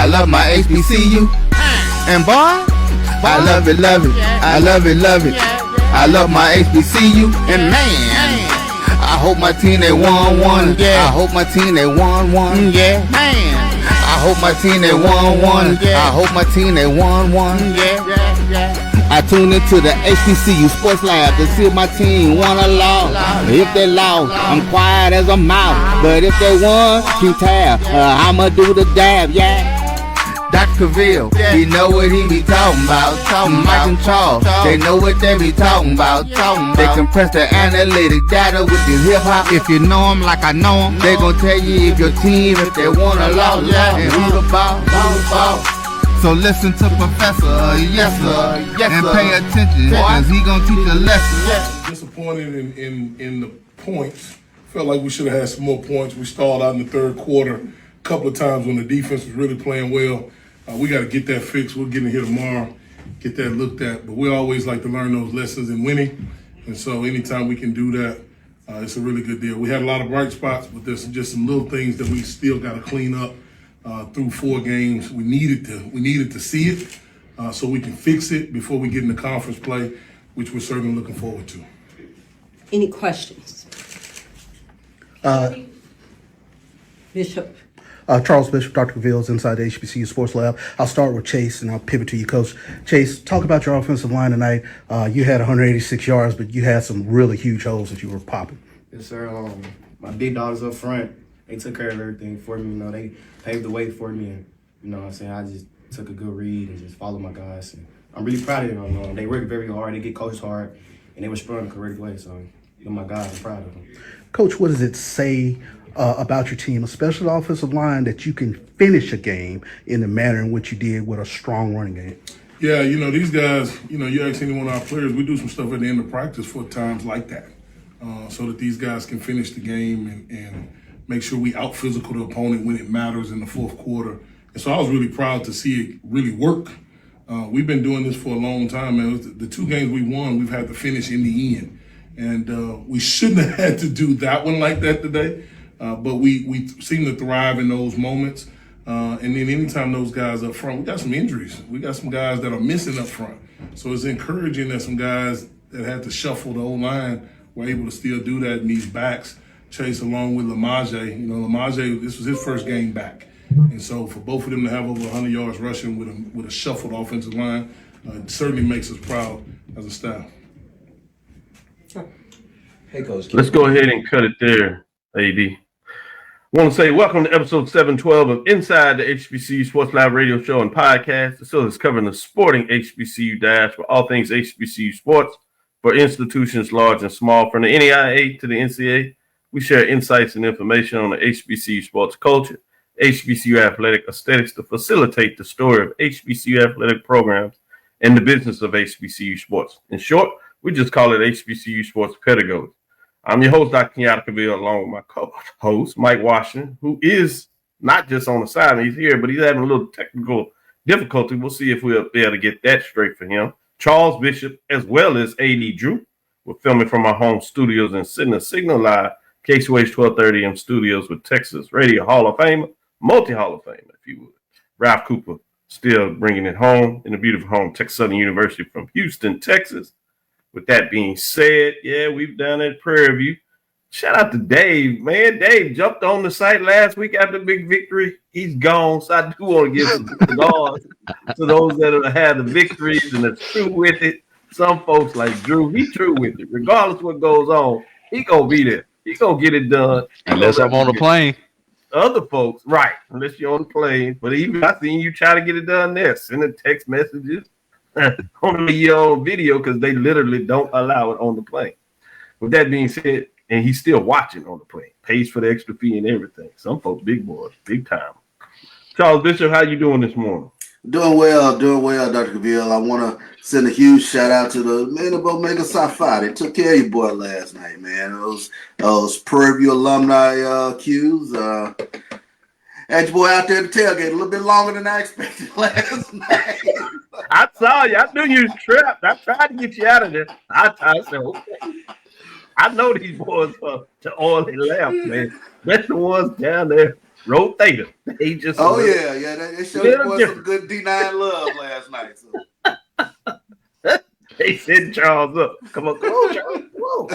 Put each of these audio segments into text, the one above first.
I love my HBCU. And boy, I love it, love it. I love it, love it. I love my HBCU. And man, I hope my team they won one. I hope my team they won one. Yeah, man. I hope my team they won one. I hope my team they won one. I tune into the HBCU Sports Lab to see if my team won or lost. If they lost, I'm quiet as a mouse. But if they won, keep tab. I'ma do the dab, yeah. Dr. Cavil, he know what he be talking about. Mike and Charles, they know what they be talking about. They compress the analytic data with the hip hop. If you know them like I know them, they gon' tell you if your team, if they won or lost, and who the ball, So listen to Professor, yes sir, and pay attention, cause he gon' teach a lesson. Disappointed in the points. Felt like we should have had some more points. We stalled out in the third quarter a couple of times when the defense was really playing well. We got to get that fixed. We'll get in here tomorrow, get that looked at. But we always like to learn those lessons in winning. And so anytime we can do that, it's a really good deal. We had a lot of bright spots, but there's just some little things that we still got to clean up through 4 games. We needed to see it so we can fix it before we get into conference play, which we're certainly looking forward to. Any questions? Bishop. Charles Bishop, Dr. Cavil is inside the HBCU Sports Lab. I'll start with Chase and I'll pivot to you, Coach. Chase, talk about your offensive line tonight. You had 186 yards, but you had some really huge holes that you were popping. Yes, sir. My big dogs up front, they took care of everything for me. You know, they paved the way for me. And, you know what I'm saying? I just took a good read and just followed my guys. And I'm really proud of them. They work very hard. They get coached hard, and they were sprung the correct way. So, you know, my guys, I'm proud of them. Coach, what does it say about your team, especially the offensive line, that you can finish a game in the manner in which you did with a strong running game? Yeah, you know, these guys, you know, you ask any one of our players, we do some stuff at the end of practice for times like that so that these guys can finish the game and make sure we out-physical the opponent when it matters in the fourth quarter. And so I was really proud to see it really work. We've been doing this for a long time, man. The 2 games we won, we've had to finish in the end. And we shouldn't have had to do that one like that today. But we seem to thrive in those moments. And then anytime those guys up front, we got some injuries. We got some guys that are missing up front. So it's encouraging that some guys that had to shuffle the O-line were able to still do that in these backs. Chase along with Lamaje. You know, Lamaje, this was his first game back. And so for both of them to have over 100 yards rushing with a shuffled offensive line, it certainly makes us proud as a staff. Hey, Coach. Let's go ahead and cut it there, AD. I want to say welcome to episode 712 of Inside the HBCU Sports Lab radio show and podcast. The show is covering the sporting HBCU dash for all things HBCU sports for institutions large and small, from the NAIA to the NCAA. We share insights and information on the HBCU sports culture, HBCU athletic aesthetics to facilitate the story of HBCU athletic programs and the business of HBCU sports. In short, we just call it HBCU sports pedagogy. I'm your host, Dr. Kenyatta Cavil, along with my co-host, Mike Washington, who is not just on the side. He's here, but he's having a little technical difficulty. We'll see if we'll be able to get that straight for him. Charles Bishop, as well as A.D. Drew. We're filming from our home studios in Sydney, Signal Live, KCOH 1230 AM studios with Texas Radio Hall of Famer, multi-Hall of Famer, if you would. Ralph Cooper, still bringing it home in a beautiful home, Texas Southern University from Houston, Texas. With that being said, yeah, we've done it. Prairie View. Shout out to Dave, man. Dave jumped on the site last week after the big victory. He's gone, so I do want to give some cigars to those that have had the victories and are true with it. Some folks like Drew, he's true with it. Regardless of what goes on, he gonna be there. He gonna get it done. Unless I'm on the plane. Other folks, right? Unless you're on the plane. But even I seen you try to get it done there. Sending text messages. Only you on video because they literally don't allow it on the plane. With that being said, and he's still watching on the plane, pays for the extra fee and everything. Some folks, big boys, big time. Charles Bishop, how you doing this morning? Doing well, Dr. Cavil. I want to send a huge shout out to the men of Omega Psi Phi. They took care of your boy last night, man. Those Prairie View alumni cues. Had your boy out there to tailgate a little bit longer than I expected last night. I saw you. I knew you was trapped. I tried to get you out of there. I said, okay. I know these boys to oily left, man. That's the ones down there Roll Theta. They just They showed the boys some good D9 love last night. So. They sent Charles up. Come on, Charles. Whoa.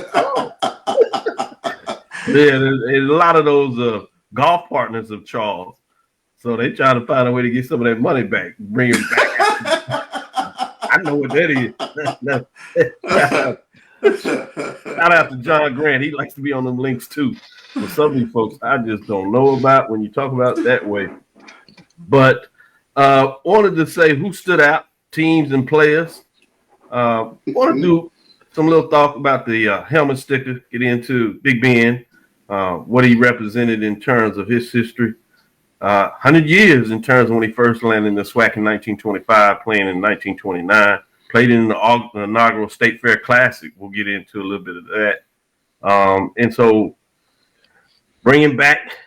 Yeah, there's a lot of those golf partners of Charles. So they trying to find a way to get some of that money back, bring it back. I know what that is. Shout out to John Grant. He likes to be on them links too. But some of these folks I just don't know about when you talk about it that way. But wanted to say who stood out, teams and players. Want to do some little talk about the helmet sticker, get into Big Ben, what he represented in terms of his history. 100 years in terms of when he first landed in the SWAC in 1925, playing in 1929, played in the inaugural State Fair Classic. We'll get into a little bit of that. And so bringing back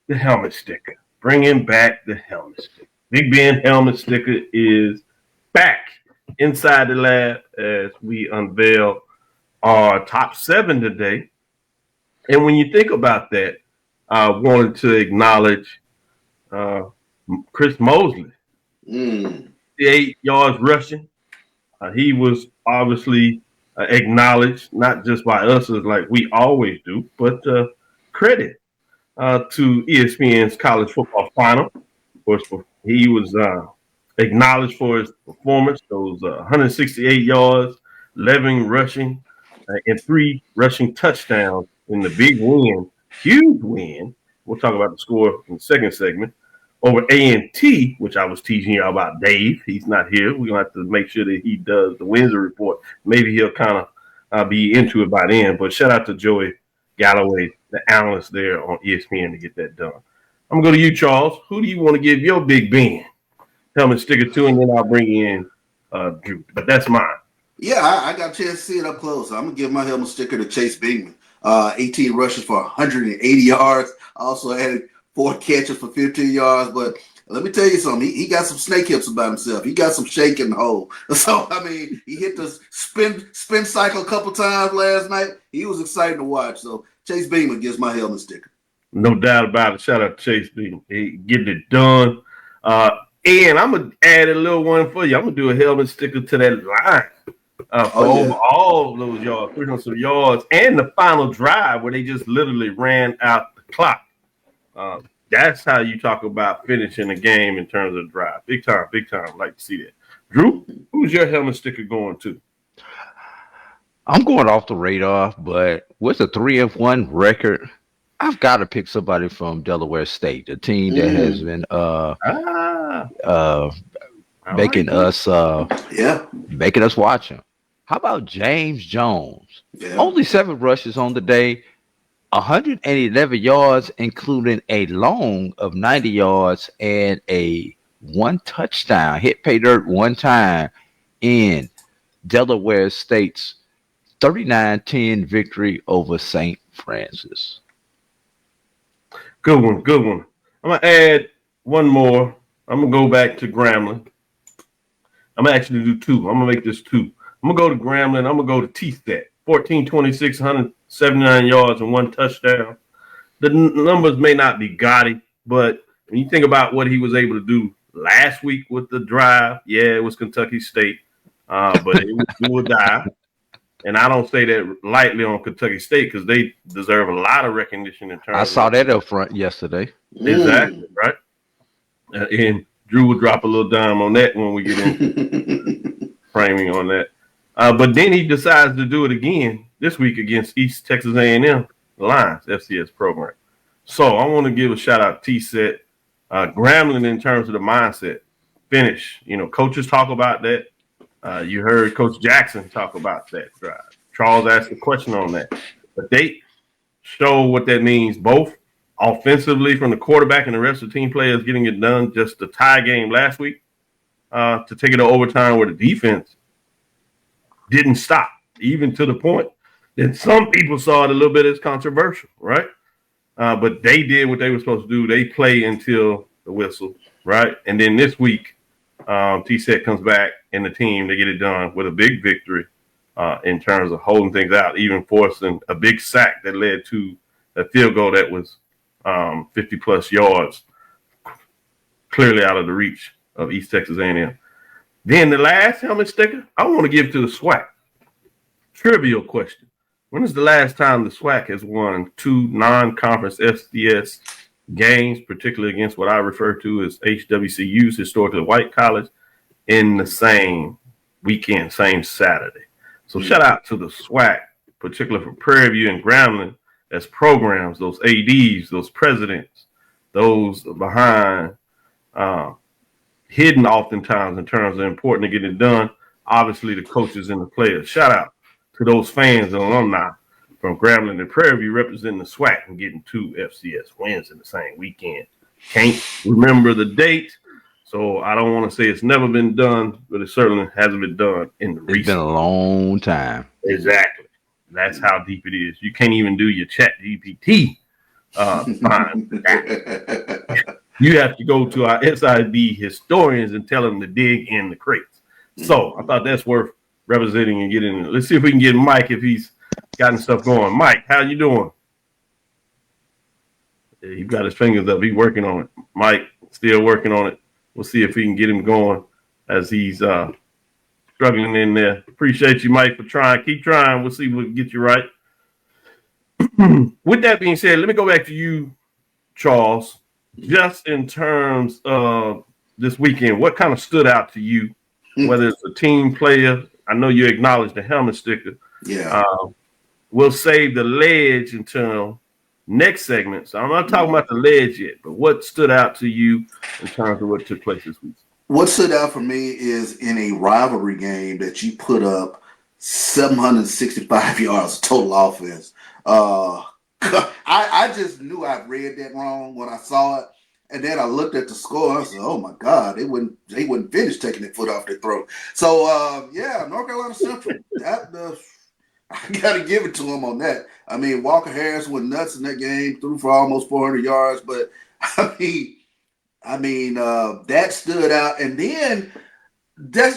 the helmet sticker. Bringing back the helmet sticker. Big Ben helmet sticker is back inside the lab as we unveil our top 7 today. And when you think about that, I wanted to acknowledge Chris Mosley, 8 yards rushing. He was obviously acknowledged, not just by us as like we always do, but credit to ESPN's college football final. Of course, he was acknowledged for his performance, those 168 yards, 11 rushing, and 3 rushing touchdowns in the big win, huge win. We'll talk about the score in the second segment over A&T, which I was teasing you about Dave. He's not here. We're going to have to make sure that he does the Windsor report. Maybe he'll kind of be into it by then. But shout out to Joey Galloway, the analyst there on ESPN, to get that done. I'm going to go to you, Charles. Who do you want to give your Big Ben helmet sticker to? And then I'll bring in Drew. But that's mine. Yeah, I got a chance to see it up close. I'm going to give my helmet sticker to Chase Bingman. 18 rushes for 180 yards. Also added 4 catches for 15 yards. But let me tell you something. He got some snake hips about himself. He got some shake in the hole. So, I mean, he hit the spin cycle a couple times last night. He was exciting to watch. So, Chase Beamer gets my helmet sticker. No doubt about it. Shout out to Chase Beamer. He getting it done. And I'm going to add a little one for you. I'm going to do a helmet sticker to that line. Over all those yards, 300 yards, and the final drive where they just literally ran out the clock. That's how you talk about finishing a game in terms of drive. Big time. I'd like to see that. Drew, who's your helmet sticker going to? I'm going off the radar, but with a 3-1 record, I've got to pick somebody from Delaware State, a team that has been making us watch them. How about James Jones? Yeah. Only 7 rushes on the day, 111 yards, including a long of 90 yards and a 1 touchdown. Hit pay dirt 1 time in Delaware State's 39-10 victory over St. Francis. Good one. I'm going to add one more. I'm going to go back to Grambling. I'm going to actually do 2. I'm going to make this 2. I'm going to go to Grambling. I'm going to go to T-Stat. 14-26, 179 yards and 1 touchdown. The numbers may not be gaudy, but when you think about what he was able to do last week with the drive, yeah, it was Kentucky State, but it was do or die. And I don't say that lightly on Kentucky State because they deserve a lot of recognition in terms. I saw that up front yesterday. Exactly, right? And Drew will drop a little dime on that when we get into framing on that. But then he decides to do it again this week against East Texas A&M Lions FCS program. So I want to give a shout out to T-Set, Grambling in terms of the mindset, finish. You know, coaches talk about that. You heard Coach Jackson talk about that drive. Charles asked a question on that. But they show what that means, both offensively from the quarterback and the rest of the team players getting it done, just the tie game last week, to take it to overtime where the defense didn't stop, even to the point that some people saw it a little bit as controversial, right? But they did what they were supposed to do. They play until the whistle, right? And then this week, T-Set comes back and the team, they get it done with a big victory in terms of holding things out, even forcing a big sack that led to a field goal that was 50 plus yards, clearly out of the reach of East Texas A&M. Then the last helmet sticker I want to give to the SWAC. Trivial question. When is the last time the SWAC has won 2 non-conference FCS games, particularly against what I refer to as HBCUs, historically white college, in the same weekend, same Saturday? So shout out to the SWAC, particularly for Prairie View and Grambling as programs, those ADs, those presidents, those behind, hidden oftentimes in terms of important to get it done. Obviously, the coaches and the players. Shout out to those fans and alumni from Grambling and Prairie View representing the SWAC and getting 2 FCS wins in the same weekend. Can't remember the date, so I don't want to say it's never been done, but it certainly hasn't been done in the recent. It's been a long time. Exactly. That's how deep it is. You can't even do your chat GPT. You have to go to our SID historians and tell them to dig in the crates. So I thought that's worth representing and getting. Let's see if we can get Mike if he's gotten stuff going. Mike, how you doing? Yeah, he's got his fingers up. He's working on it. Mike, still working on it. We'll see if we can get him going as he's struggling in there. Appreciate you, Mike, for trying. Keep trying. We'll see if we can get you right. With that being said, let me go back to you, Charles. Just in terms of this weekend, what kind of stood out to you? Whether it's a team player, I know you acknowledged the helmet sticker. Yeah. We'll save the ledge until next segment. So I'm not talking about the ledge yet, but what stood out to you in terms of what took place this week? What stood out for me is in a rivalry game that you put up 765 yards of total offense. I just knew I read that wrong when I saw it. And then I looked at the score and I said, oh my God, they wouldn't finish taking their foot off their throat. So North Carolina Central, I gotta give it to them on that. I mean, Walker Harris went nuts in that game, threw for almost 400 yards, but I mean that stood out. And then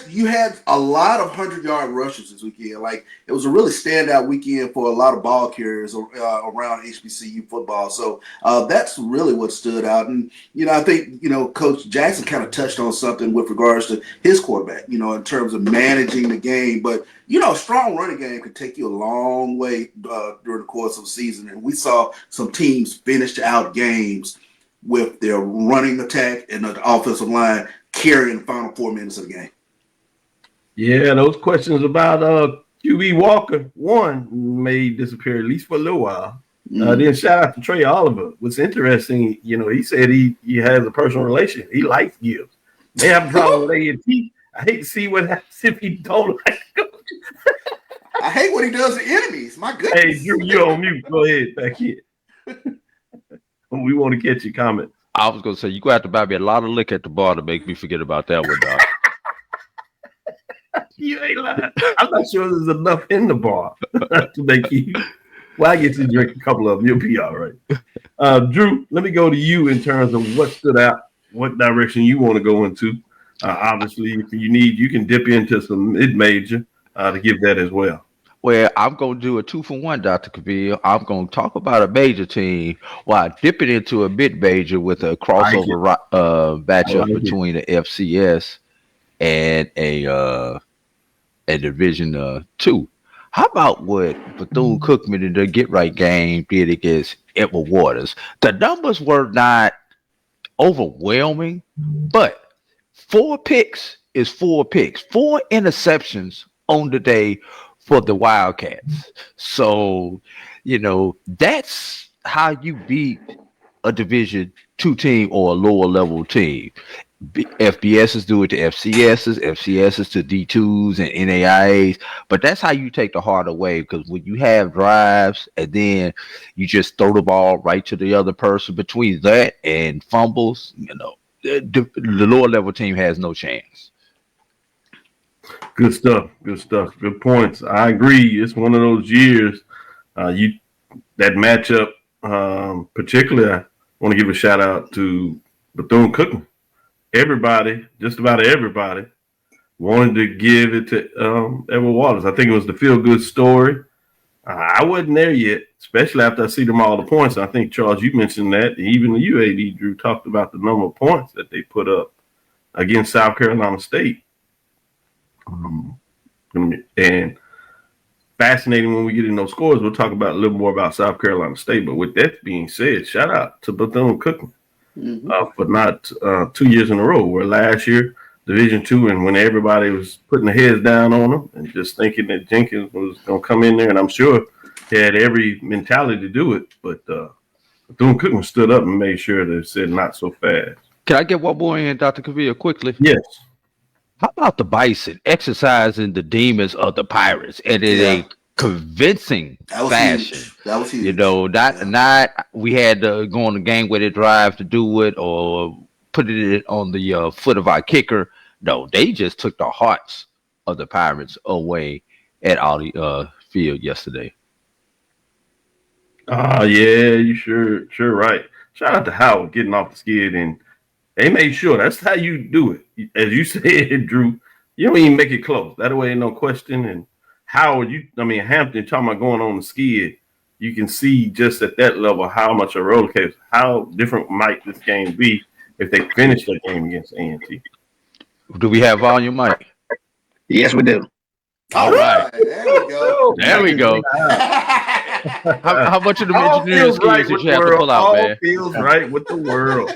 you had a lot of 100-yard rushes this weekend. Like, it was a really standout weekend for a lot of ball carriers around HBCU football. So that's really what stood out. And, I think, Coach Jackson kind of touched on something with regards to his quarterback, in terms of managing the game. But, a strong running game can take you a long way during the course of the season. And we saw some teams finish out games with their running attack and the offensive line carrying the final 4 minutes of the game. Yeah, those questions about QB Walker, one, may disappear at least for a little while. Then shout out to Trey Oliver. What's interesting, he said he has a personal relation. He likes Gibbs. They have a problem with A&T. I hate to see what happens if he don't like him. I hate what he does to enemies. My goodness. Hey, Drew, you're on mute. Go ahead, back here. We want to catch your comment. I was going to say, you're going to have to buy me a lot of liquor at the bar to make me forget about that one, dog. You ain't lying. I'm not sure there's enough in the bar to make you. Well, I get you to drink a couple of them. You'll be all right. Drew, let me go to you in terms of what stood out, what direction you want to go into. Obviously, if you need, you can dip into some mid-major to give that as well. Well, I'm going to do a 2-for-1, Dr. Cavil. I'm going to talk about a major team while dipping into a mid-major with a crossover matchup between the FCS and a Division 2. How about what Bethune-Cookman in their get-right game did against Edward Waters? The numbers were not overwhelming, but 4 picks is 4 picks. 4 interceptions on the day for the Wildcats. So, that's how you beat a Division 2 team or a lower level team. FBSs do it to FCSs, FCSs to D2s and NAIAs, but that's how you take the heart away, because when you have drives and then you just throw the ball right to the other person, between that and fumbles, the lower level team has no chance. Good stuff. Good points. I agree. It's one of those years. That matchup, particularly, I want to give a shout out to Bethune-Cookman. Everybody, just about everybody, wanted to give it to Edward Waters. I think it was the feel-good story. I wasn't there yet, especially after I see them all the points. I think, Charles, you mentioned that. Even the UAD, Drew, talked about the number of points that they put up against South Carolina State. And fascinating when we get in those scores. We'll talk about a little more about South Carolina State. But with that being said, shout out to Bethune-Cookman for not 2 years in a row, where last year, Division II, and when everybody was putting their heads down on them and just thinking that Jenkins was going to come in there, and I'm sure he had every mentality to do it, but Bethune-Cookman stood up and made sure that it said not so fast. Can I get one more in, Dr. Cavil, quickly? Yes. How about the Bison exercising the demons of the Pirates and in a convincing fashion? Huge. That was huge. You know, not we had to go on the game-winning drive to do it or put it on the foot of our kicker. No, they just took the hearts of the Pirates away at Ollie Field yesterday. Yeah, you sure right. Shout out to Howard getting off the skid, and they made sure that's how you do it. As you said, Drew, you don't even make it close. That way, no question. And Howard, Hampton talking about going on the skid, you can see just at that level how much a roller coaster, how different might this game be if they finish the game against A&T. Do we have volume, Mike? Yes, we do. All right. There we go. There we go. How much of the engineering skills did you have to pull out, man? All feels right with the world.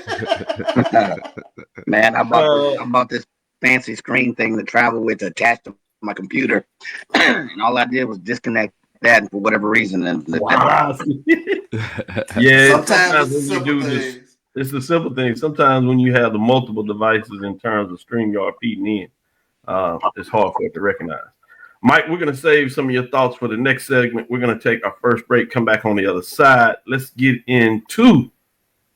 Man, I bought this fancy screen thing to travel with, to attach to my computer, and all I did was disconnect that for whatever reason. And wow. Yeah, sometimes when you do this, it's the simple thing. Sometimes when you have the multiple devices in terms of StreamYard feeding in, it's hard for it to recognize. Mike, we're going to save some of your thoughts for the next segment. We're going to take our first break, come back on the other side. Let's get into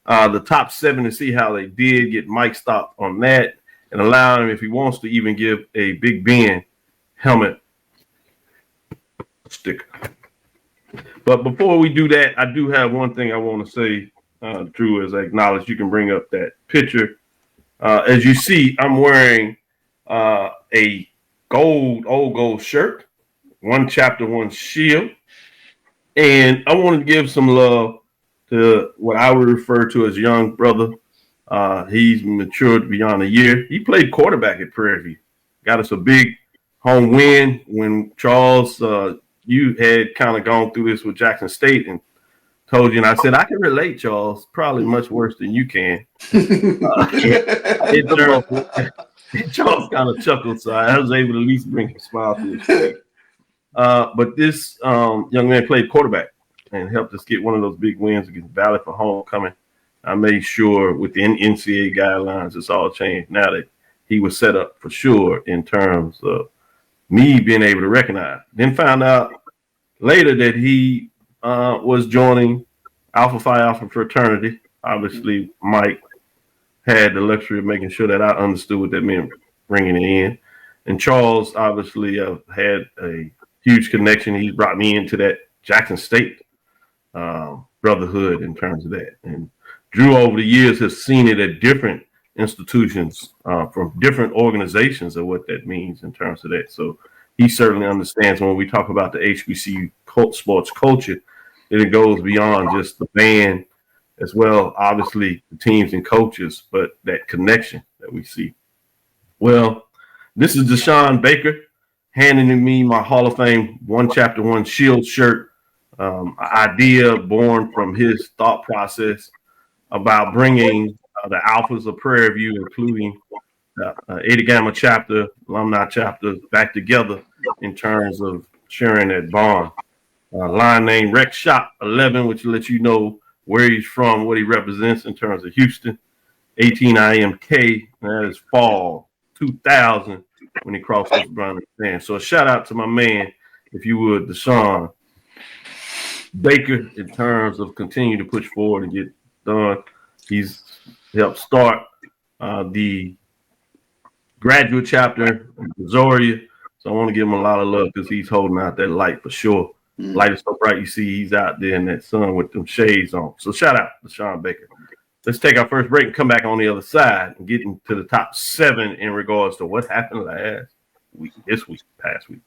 the top 7 and see how they did. Get Mike's thoughts on that and allow him, if he wants to, even give a Big Ben helmet sticker. But before we do that, I do have one thing I want to say, Drew, as I acknowledge. You can bring up that picture. As you see, I'm wearing a old gold shirt, one chapter, one shield. And I wanted to give some love to what I would refer to as young brother. He's matured beyond a year. He played quarterback at Prairie View. Got us a big home win when Charles, you had kind of gone through this with Jackson State and told you, and I said, I can relate, Charles, probably much worse than you can. Charles kind of chuckled, so I was able to at least bring a smile to his face. But this young man played quarterback and helped us get one of those big wins against Valley for homecoming. I made sure within NCAA guidelines, it's all changed now that he was set up for sure in terms of me being able to recognize. Then found out later that he was joining Alpha Phi Alpha fraternity. Obviously, Mike had the luxury of making sure that I understood what that meant, bringing it in. And Charles obviously had a huge connection. He brought me into that Jackson State brotherhood in terms of that. And Drew, over the years, has seen it at different institutions from different organizations of what that means in terms of that. So he certainly understands when we talk about the HBCU sports culture, that it goes beyond just the band as well, obviously the teams and coaches, but that connection that we see. Well, this is Deshaun Baker handing me my Hall of Fame one chapter, one shield shirt, idea born from his thought process about bringing the Alphas of Prairie View, including Ada Gamma chapter, alumni chapter, back together in terms of sharing that bond. Line name Rex Shop 11, which lets you know where he's from, what he represents in terms of Houston. 18 IMK, that is fall 2000 when he crossed this Brown stand. So a shout out to my man, if you would, Deshaun Baker, in terms of continuing to push forward and get done. He's helped start the graduate chapter in Missouri. So I want to give him a lot of love because he's holding out that light for sure. Light is so bright, you see he's out there in that sun with them shades on. So shout out to Deshaun Baker. Let's take our first break and come back on the other side and get into the top 7 in regards to what happened last week, past week.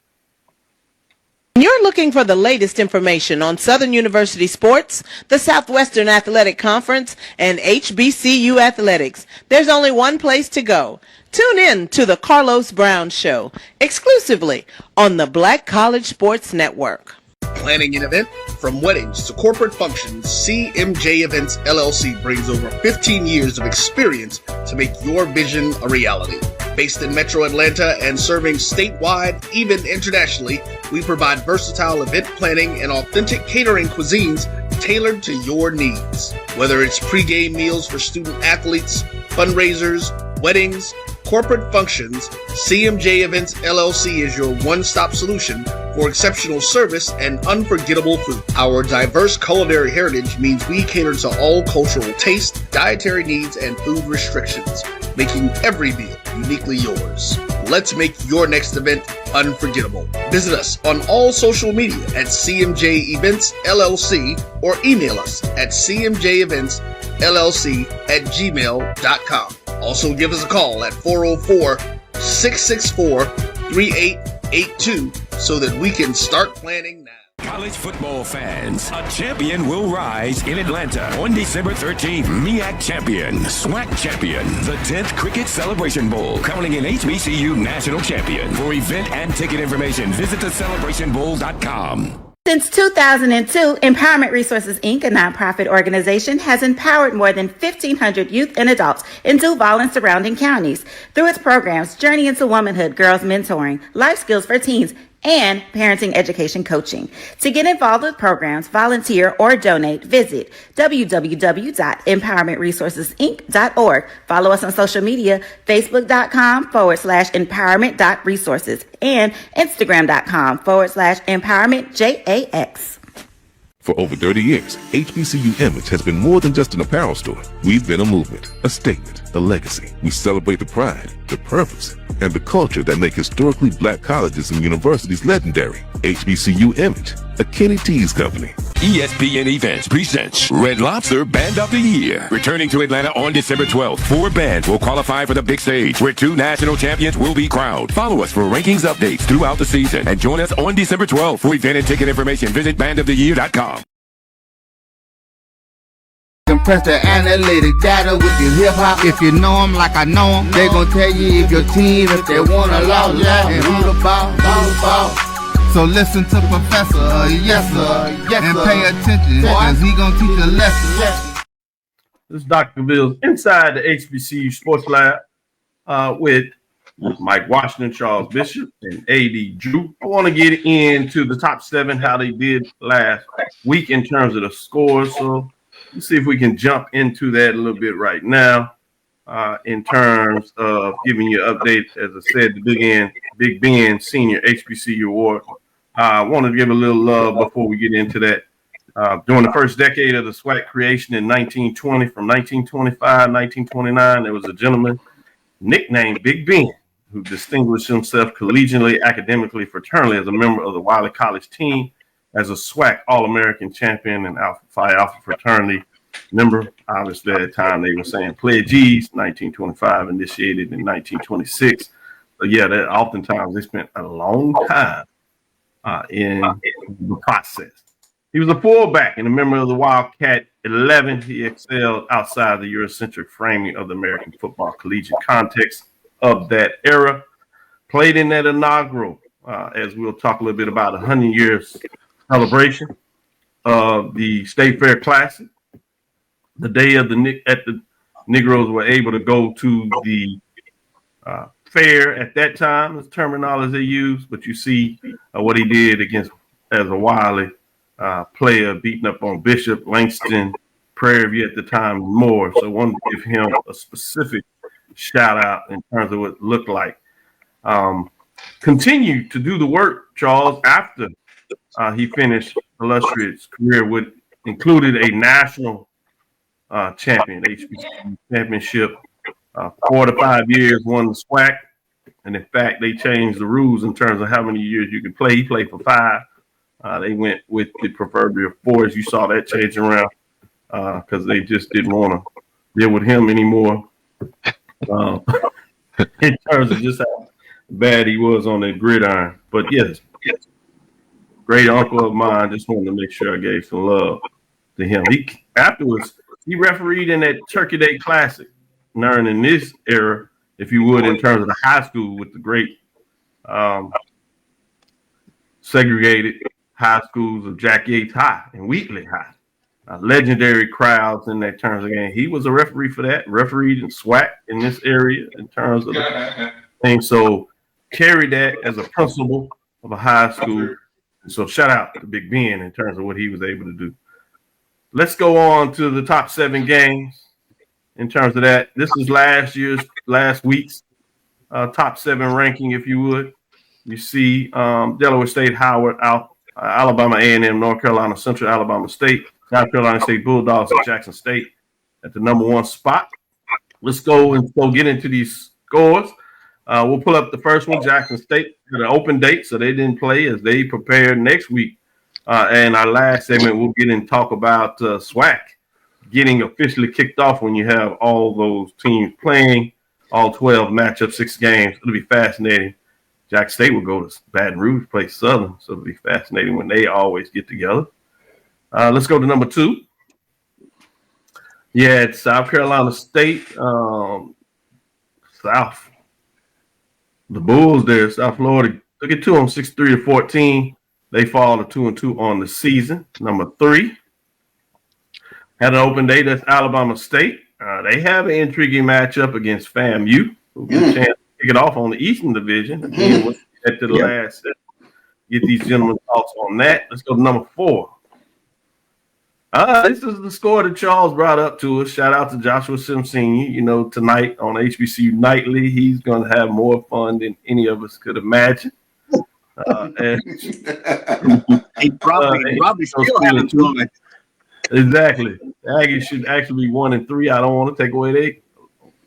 You're looking for the latest information on Southern University sports, the Southwestern Athletic Conference, and HBCU athletics. There's only one place to go. Tune in to the Carlos Brown Show, exclusively on the Black College Sports Network. Planning an event? From weddings to corporate functions, CMJ Events LLC brings over 15 years of experience to make your vision a reality. Based in Metro Atlanta and serving statewide, even internationally, we provide versatile event planning and authentic catering cuisines tailored to your needs. Whether it's pre-game meals for student athletes, fundraisers, weddings, corporate functions, CMJ Events LLC is your one-stop solution for exceptional service and unforgettable food. Our diverse culinary heritage means we cater to all cultural tastes, dietary needs, and food restrictions, making every meal uniquely yours. Let's make your next event unforgettable. Visit us on all social media at CMJ Events LLC or email us at cmjeventsllc@gmail.com. Also give us a call at 404-664-3882 so that we can start planning now. College football fans, a champion will rise in Atlanta on December 13th. MEAC champion, SWAC champion, the 10th Cricket Celebration Bowl, crowning an HBCU national champion. For event and ticket information, visit thecelebrationbowl.com. Since 2002, Empowerment Resources, Inc., a nonprofit organization, has empowered more than 1,500 youth and adults in Duval and surrounding counties. Through its programs, Journey into Womanhood, Girls Mentoring, Life Skills for Teens, and parenting education coaching. To get involved with programs, volunteer, or donate, visit www.empowermentresourcesinc.org. Follow us on social media, facebook.com/empowerment.resources and instagram.com/empowermentjax. For over 30 years, HBCU Image has been more than just an apparel store. We've been a movement, a statement, a legacy. We celebrate the pride, the purpose, and the culture that make historically black colleges and universities legendary. HBCU Image, a Kenny T's company. ESPN Events presents Red Lobster Band of the Year. Returning to Atlanta on December 12th, 4 bands will qualify for the big stage, where 2 national champions will be crowned. Follow us for rankings updates throughout the season, and join us on December 12th. For event and ticket information, visit bandoftheyear.com. Compress the analytic data with your hip hop. If you know them like I know them, they gon' tell you if your team, if they wanna lose, and who the ball. So listen to Professor, yes sir, and pay attention, cause he gon' teach a lesson. This is Dr. Cavil inside the HBCU Sports Lab with Mike Washington, Charles Bishop, and A.D. Drew. I want to get into the top 7, how they did last week in terms of the scores. So let's see if we can jump into that a little bit right now in terms of giving you an update. As I said, the Big Ben Senior HBCU Award. I wanted to give a little love before we get into that. During the first decade of the SWAC creation in 1920, from 1925, 1929, there was a gentleman nicknamed Big Ben who distinguished himself collegiately, academically, fraternally as a member of the Wiley College team, as a SWAC All-American champion and Alpha Phi Alpha fraternity member. Obviously, at the time they were saying pledgees, 1925, initiated in 1926. But yeah, that oftentimes they spent a long time in the process. He was a fullback and a member of the Wildcat 11. He excelled outside the Eurocentric framing of the American football collegiate context of that era. Played in that inaugural, as we'll talk a little bit about, 100 years celebration of the State Fair Classic. The day of the Negroes were able to go to the fair at that time, the terminology they used, but you see what he did against as a Wiley player, beating up on Bishop, Langston, Prairie View at the time, and more. So I wanted to give him a specific shout out in terms of what it looked like. Continued to do the work, Charles, after he finished illustrious career, with included a national champion, HBCU championship, 4 to 5 years, won the SWAC. And in fact, they changed the rules in terms of how many years you can play. He played for 5. They went with the proverbial 4, as you saw that change around, because they just didn't want to deal with him anymore in terms of just how bad he was on the gridiron. But yes, great uncle of mine. Just wanted to make sure I gave some love to him. He afterwards he refereed in that Turkey Day Classic, in this era, if you would, in terms of the high school with the great segregated high schools of Jack Yates High and Wheatley High. Legendary crowds in that terms of game. He was a referee for that, refereed and SWAC in this area in terms of the thing. So carry that as a principal of a high school. So shout out to Big Ben in terms of what he was able to do. Let's go on to the top 7 games in terms of that. This is last week's top 7 ranking, if you would. You see Delaware State, Howard, Alabama A&M, North Carolina Central, Alabama State, South Carolina State Bulldogs, and Jackson State at the number 1 spot. Let's go get into these scores. We'll pull up the first one. Jackson State had an open date, so they didn't play as they prepare next week. And our last segment, we'll get and talk about SWAC getting officially kicked off when you have all those teams playing, all 12 matchups, 6 games. It'll be fascinating. Jackson State will go to Baton Rouge, play Southern, so it'll be fascinating when they always get together. Let's go to number 2. Yeah, it's South Carolina State, South. The Bulls there, South Florida, took it to them 63-14. They fall to 2-2 on the season. Number 3 had an open day. That's Alabama State. They have an intriguing matchup against FAMU. We'll get a chance to kick it off on the Eastern Division. Again, we'll get to the last set. Get these gentlemen's thoughts on that. Let's go to number 4. This is the score that Charles brought up to us. Shout out to Joshua Simpson. You know, tonight on HBCU Nightly, he's going to have more fun than any of us could imagine. And he probably still having fun. Exactly. The Aggies should actually be 1-3. I don't want to take away their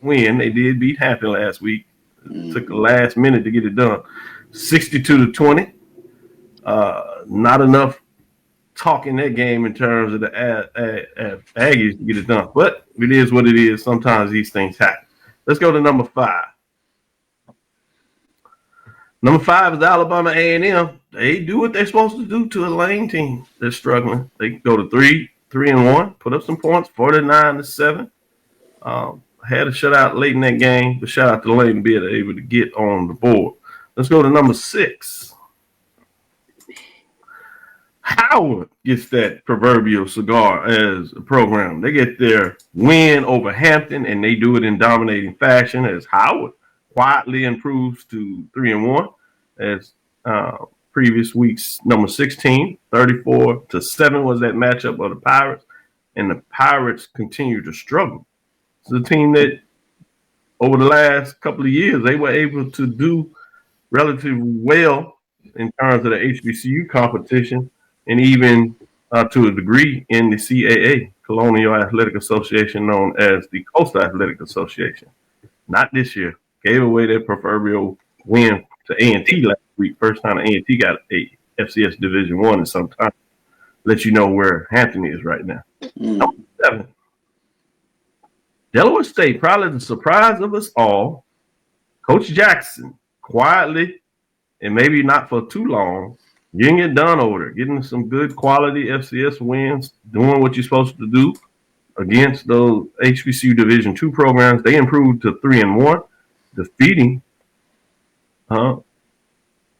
win. They did beat Hampton last week. It took the last minute to get it done. 62-20. Not enough talk in that game in terms of the Aggies to get it done. But it is what it is. Sometimes these things happen. Let's go to number 5. Number 5 is Alabama A&M. They do what they're supposed to do to a Lane team. They're struggling. They go to 3-1, put up some points, 49-7. Had a shutout late in that game, but shout out to Lane being able to get on the board. Let's go to number 6. Howard gets that proverbial cigar as a program. They get their win over Hampton, and they do it in dominating fashion as Howard quietly improves to 3-1 as previous week's number 16, 34-7 was that matchup of the Pirates, and the Pirates continue to struggle. It's a team that over the last couple of years, they were able to do relatively well in terms of the HBCU competition and even to a degree in the CAA, Colonial Athletic Association, known as the Coastal Athletic Association. Not this year. Gave away their proverbial win to A&T last week. First time A&T got a FCS Division I in some time. Let you know where Hampton is right now. Number 7. Delaware State, probably the surprise of us all. Coach Jackson, quietly, and maybe not for too long, getting it done over there, getting some good quality FCS wins, doing what you're supposed to do against those HBCU Division II programs. They improved to 3-1, defeating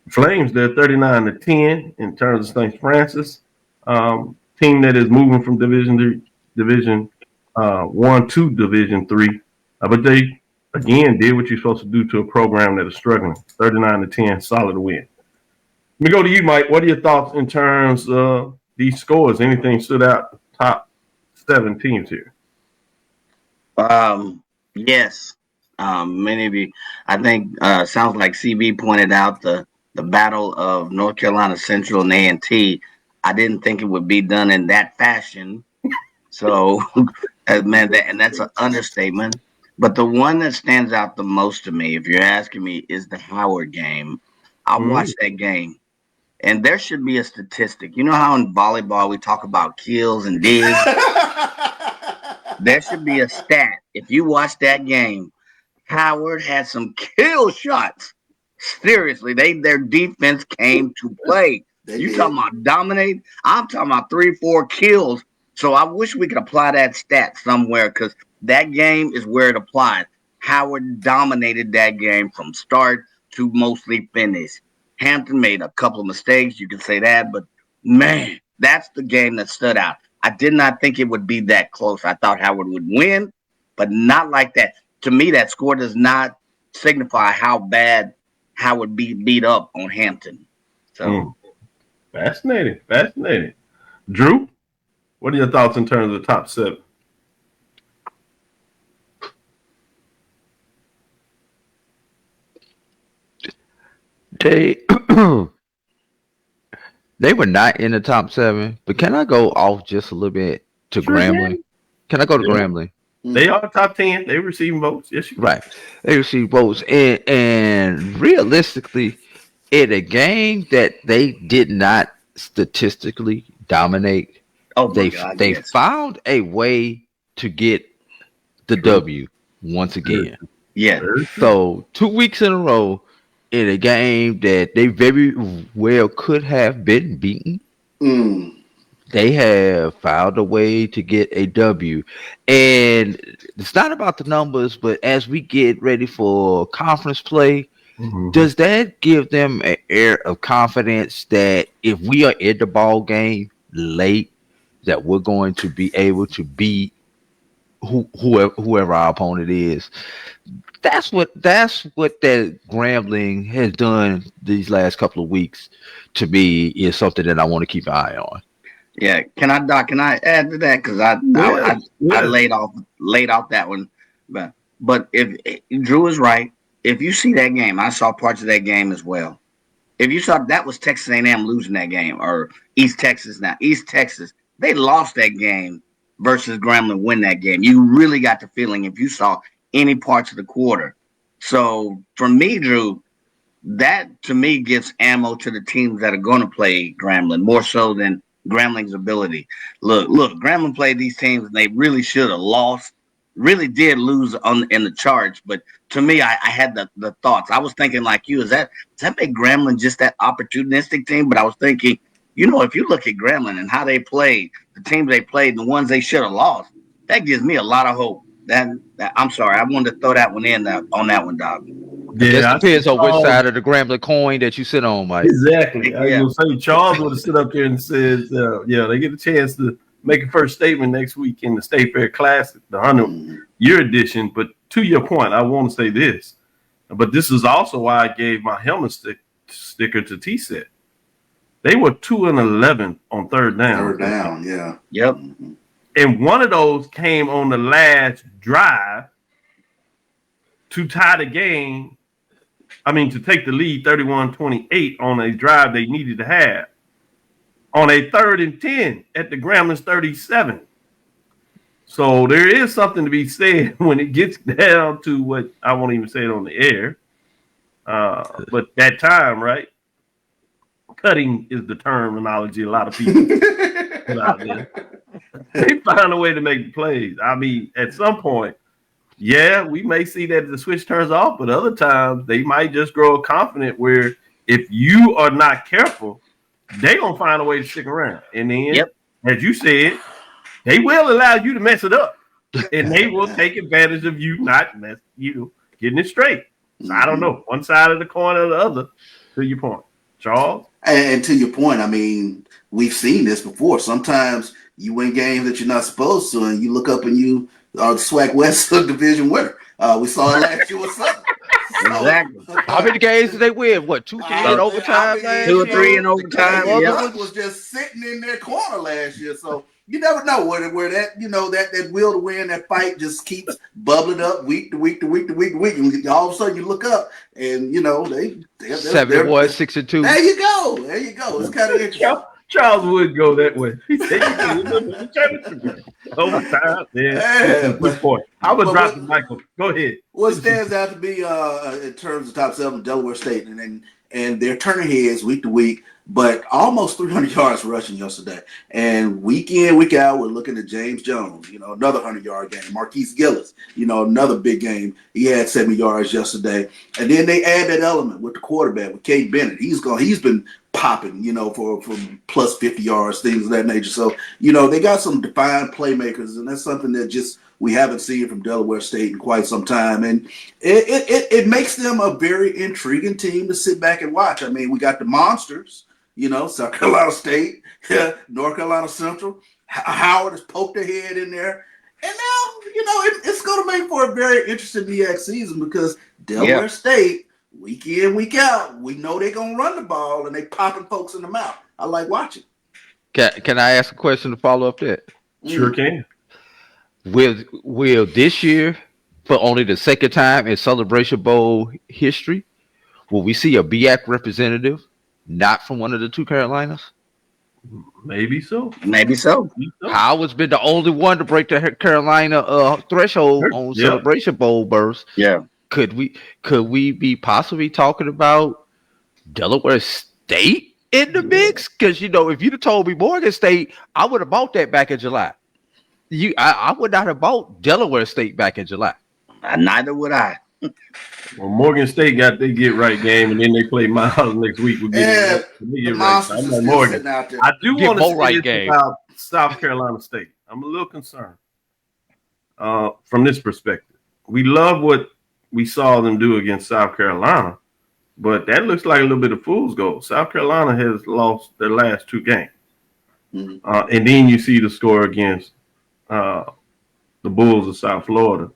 Flames there 39-10 in terms of St. Francis. Team that is moving from Division 1 to Division 3. But they, again, did what you're supposed to do to a program that is struggling. 39-10, solid win. Let me go to you, Mike. What are your thoughts in terms of these scores? Anything stood out? Top 7 teams here. Yes. Many of you, I think, sounds like CB pointed out the battle of North Carolina Central and A&T. I didn't think it would be done in that fashion. So, man, and that's an understatement. But the one that stands out the most to me, if you're asking me, is the Howard game. I watched that game. And there should be a statistic. You know how in volleyball we talk about kills and digs? There should be a stat. If you watch that game, Howard had some kill shots. Seriously, their defense came to play. You talking about dominate? I'm talking about 3-4 kills. So I wish we could apply that stat somewhere because that game is where it applies. Howard dominated that game from start to mostly finish. Hampton made a couple of mistakes, you can say that, but man, that's the game that stood out. I did not think it would be that close. I thought Howard would win, but not like that. To me, that score does not signify how bad Howard beat up on Hampton. So fascinating. Drew, what are your thoughts in terms of the top 7? They were not in the top 7, but can I go off just a little bit to Grambling? Can I go to Grambling? They are top 10. They receiving votes. Yes, right. They receive votes, and realistically, in a game that they did not statistically dominate, they found a way to get the W once again. Yeah. So 2 weeks in a row in a game that they very well could have been beaten. They have found a way to get a W. And it's not about the numbers, but as we get ready for conference play, does that give them an air of confidence that if we are in the ball game late, that we're going to be able to beat whoever our opponent is? That's what that Grambling has done these last couple of weeks to me is something that I want to keep an eye on. Yeah, can I add to that because I laid off that one, but if Drew is right, if you see that game, I saw parts of that game as well. If you saw that was Texas A&M losing that game or East Texas they lost that game versus Grambling win that game. You really got the feeling if you saw any parts of the quarter. So for me, Drew, that to me gives ammo to the teams that are going to play Grambling more so than Grambling's ability. Look, Grambling played these teams and they really should have lost. Really did lose in the charge, but to me, I had the thoughts. I was thinking like you, does that make Grambling just that opportunistic team? But I was thinking, if you look at Grambling and how they played, the teams they played, and the ones they should have lost, that gives me a lot of hope. That I'm sorry, I wanted to throw that one in on that one, dog. Yeah, it depends on which side of the Grambling coin that you sit on, Mike. Exactly. I was going to say Charles would have stood up there and said, they get a chance to make a first statement next week in the State Fair Classic, the 100-year edition. But to your point, I want to say this. But this is also why I gave my helmet sticker to T-Set. They were 2-11 on third down. Third down, yeah. Yep. And one of those came on the last drive to tie the game. To take the lead 31-28 on a drive they needed to have. On a 3rd and 10 at the Grambling's 37. So there is something to be said when it gets down to what I won't even say it on the air. But that time, right? Cutting is the terminology a lot of people put out there. They find a way to make the plays. At some point, we may see that the switch turns off, but other times they might just grow confident where if you are not careful, they're going to find a way to stick around. And then, as you said, they will allow you to mess it up. And they will take advantage of you not getting it straight. So I don't know. One side of the coin or the other, to your point. Charles? And to your point, we've seen this before. Sometimes you win games that you're not supposed to, and you look up and you are the SWAC West Division winner. We saw it last year with Southern. Exactly. How many games did they win? What, 2, 3 in overtime? 2 or 3 in overtime. One was just sitting in their corner last year, so you never know where that that will to win, that fight just keeps bubbling up week to week to week to week to week, and all of a sudden you look up and they're 71, 6-2. There you go. It's kind of interesting. Charles would go that way. He said, overtime. Yeah. Good point. I would drop it, Michael. Go ahead. What stands out to be in terms of top 7, Delaware State, and they're turning heads week to week, but almost 300 yards rushing yesterday. And week in, week out, we're looking at James Jones, another 100-yard game. Marquise Gillis, another big game. He had 70 yards yesterday. And then they add that element with the quarterback, with Cade Bennett. He's been popping, for plus 50 yards, things of that nature. So, they got some defined playmakers, and that's something that just we haven't seen from Delaware State in quite some time. And it makes them a very intriguing team to sit back and watch. I mean, we got the monsters, South Carolina State, North Carolina Central. Howard has poked their head in there. And now, it's going to make for a very interesting MEAC season because Delaware State, week in, week out, we know they're going to run the ball and they popping folks in the mouth. I like watching. Can I ask a question to follow up that? Sure can. Will this year, for only the second time in Celebration Bowl history, will we see a BAC representative not from one of the two Carolinas? Maybe so. Howard's been the only one to break the Carolina threshold on Celebration Bowl berths. Yeah. Could we be possibly talking about Delaware State in the mix? Because if you'd have told me Morgan State, I would have bought that back in July. I would not have bought Delaware State back in July. Neither would I. Well, Morgan State got their get right game, and then they play Miles next week. Get right. I'm like Morgan. I do want to say this about South Carolina State. I'm a little concerned from this perspective. We love what we saw them do against South Carolina, but that looks like a little bit of fool's gold. South Carolina has lost their last two games, and then you see the score against the Bulls of South Florida,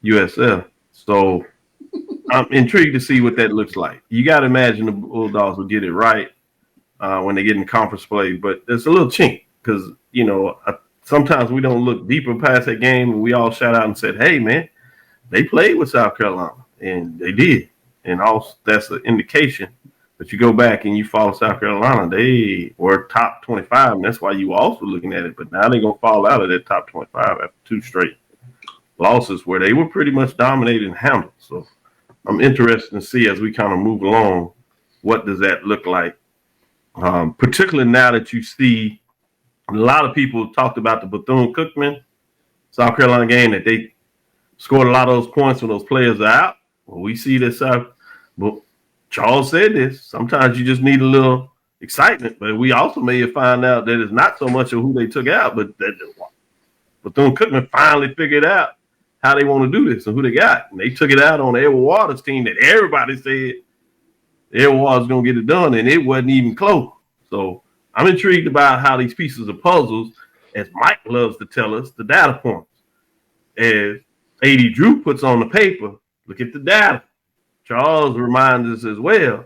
USF. So I'm intrigued to see what that looks like. You got to imagine the Bulldogs will get it right when they get in conference play, but there's a little chink because, sometimes we don't look deeper past that game and we all shout out and said, hey, man, they played with South Carolina, and they did. And also that's an indication. But you go back and you follow South Carolina, they were top 25, and that's why you were also looking at it. But now they're going to fall out of that top 25 after two straight losses where they were pretty much dominated and handled. So I'm interested to see as we kind of move along, what does that look like? Particularly now that you see a lot of people talked about the Bethune-Cookman South Carolina game, that they scored a lot of those points when those players are out. Well, we see this. But Charles said this. Sometimes you just need a little excitement, but we also may find out that it's not so much of who they took out, but that Bethune-Cookman finally figured out how they want to do this and who they got. And they took it out on the Edward Waters team that everybody said Edward Waters was going to get it done, and it wasn't even close. So I'm intrigued about how these pieces of puzzles, as Mike loves to tell us, the data points. As A.D. Drew puts on the paper, look at the data. Charles reminds us as well,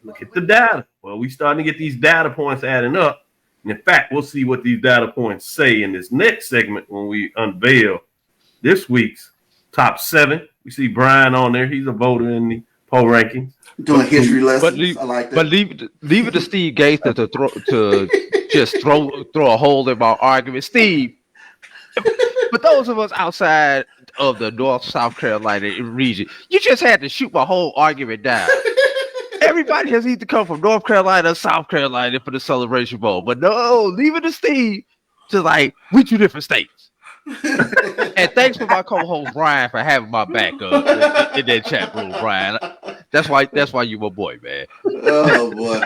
look at the data. Well, we starting to get these data points adding up. And in fact, we'll see what these data points say in this next segment when we unveil this week's top 7. We see Brian on there. He's a voter in the poll rankings. Doing history lessons. I like that. But leave it to Steve Gaither to just throw a hole in my argument. Steve, but those of us outside of the North-South Carolina region, you just had to shoot my whole argument down. Everybody has either come from North Carolina or South Carolina for the Celebration Bowl. But no, leave it to Steve to we two different states. And thanks for my co-host Brian for having my back up in that chat room, Brian. That's why you my boy, man. Oh boy.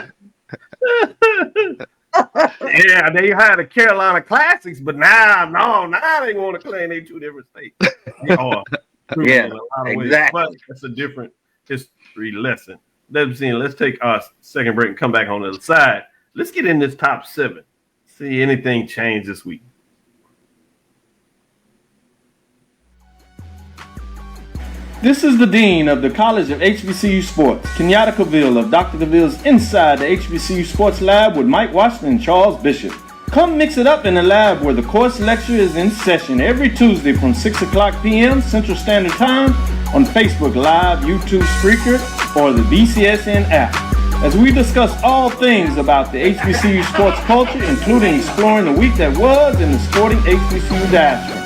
Yeah, they had the Carolina Classics, but now they want to claim they two different states. Yeah, exactly. But that's a different history lesson. Let's take our second break and come back on the other side. Let's get in this top 7. See anything change this week. This is the Dean of the College of HBCU Sports, Kenyatta Cavil of Dr. Cavil's Inside the HBCU Sports Lab with Mike Washington and Charles Bishop. Come mix it up in the lab where the course lecture is in session every Tuesday from 6 o'clock p.m. Central Standard Time on Facebook Live, YouTube Spreaker, or the BCSN app, as we discuss all things about the HBCU sports culture, including exploring the week that was in the sporting HBCU diaspora,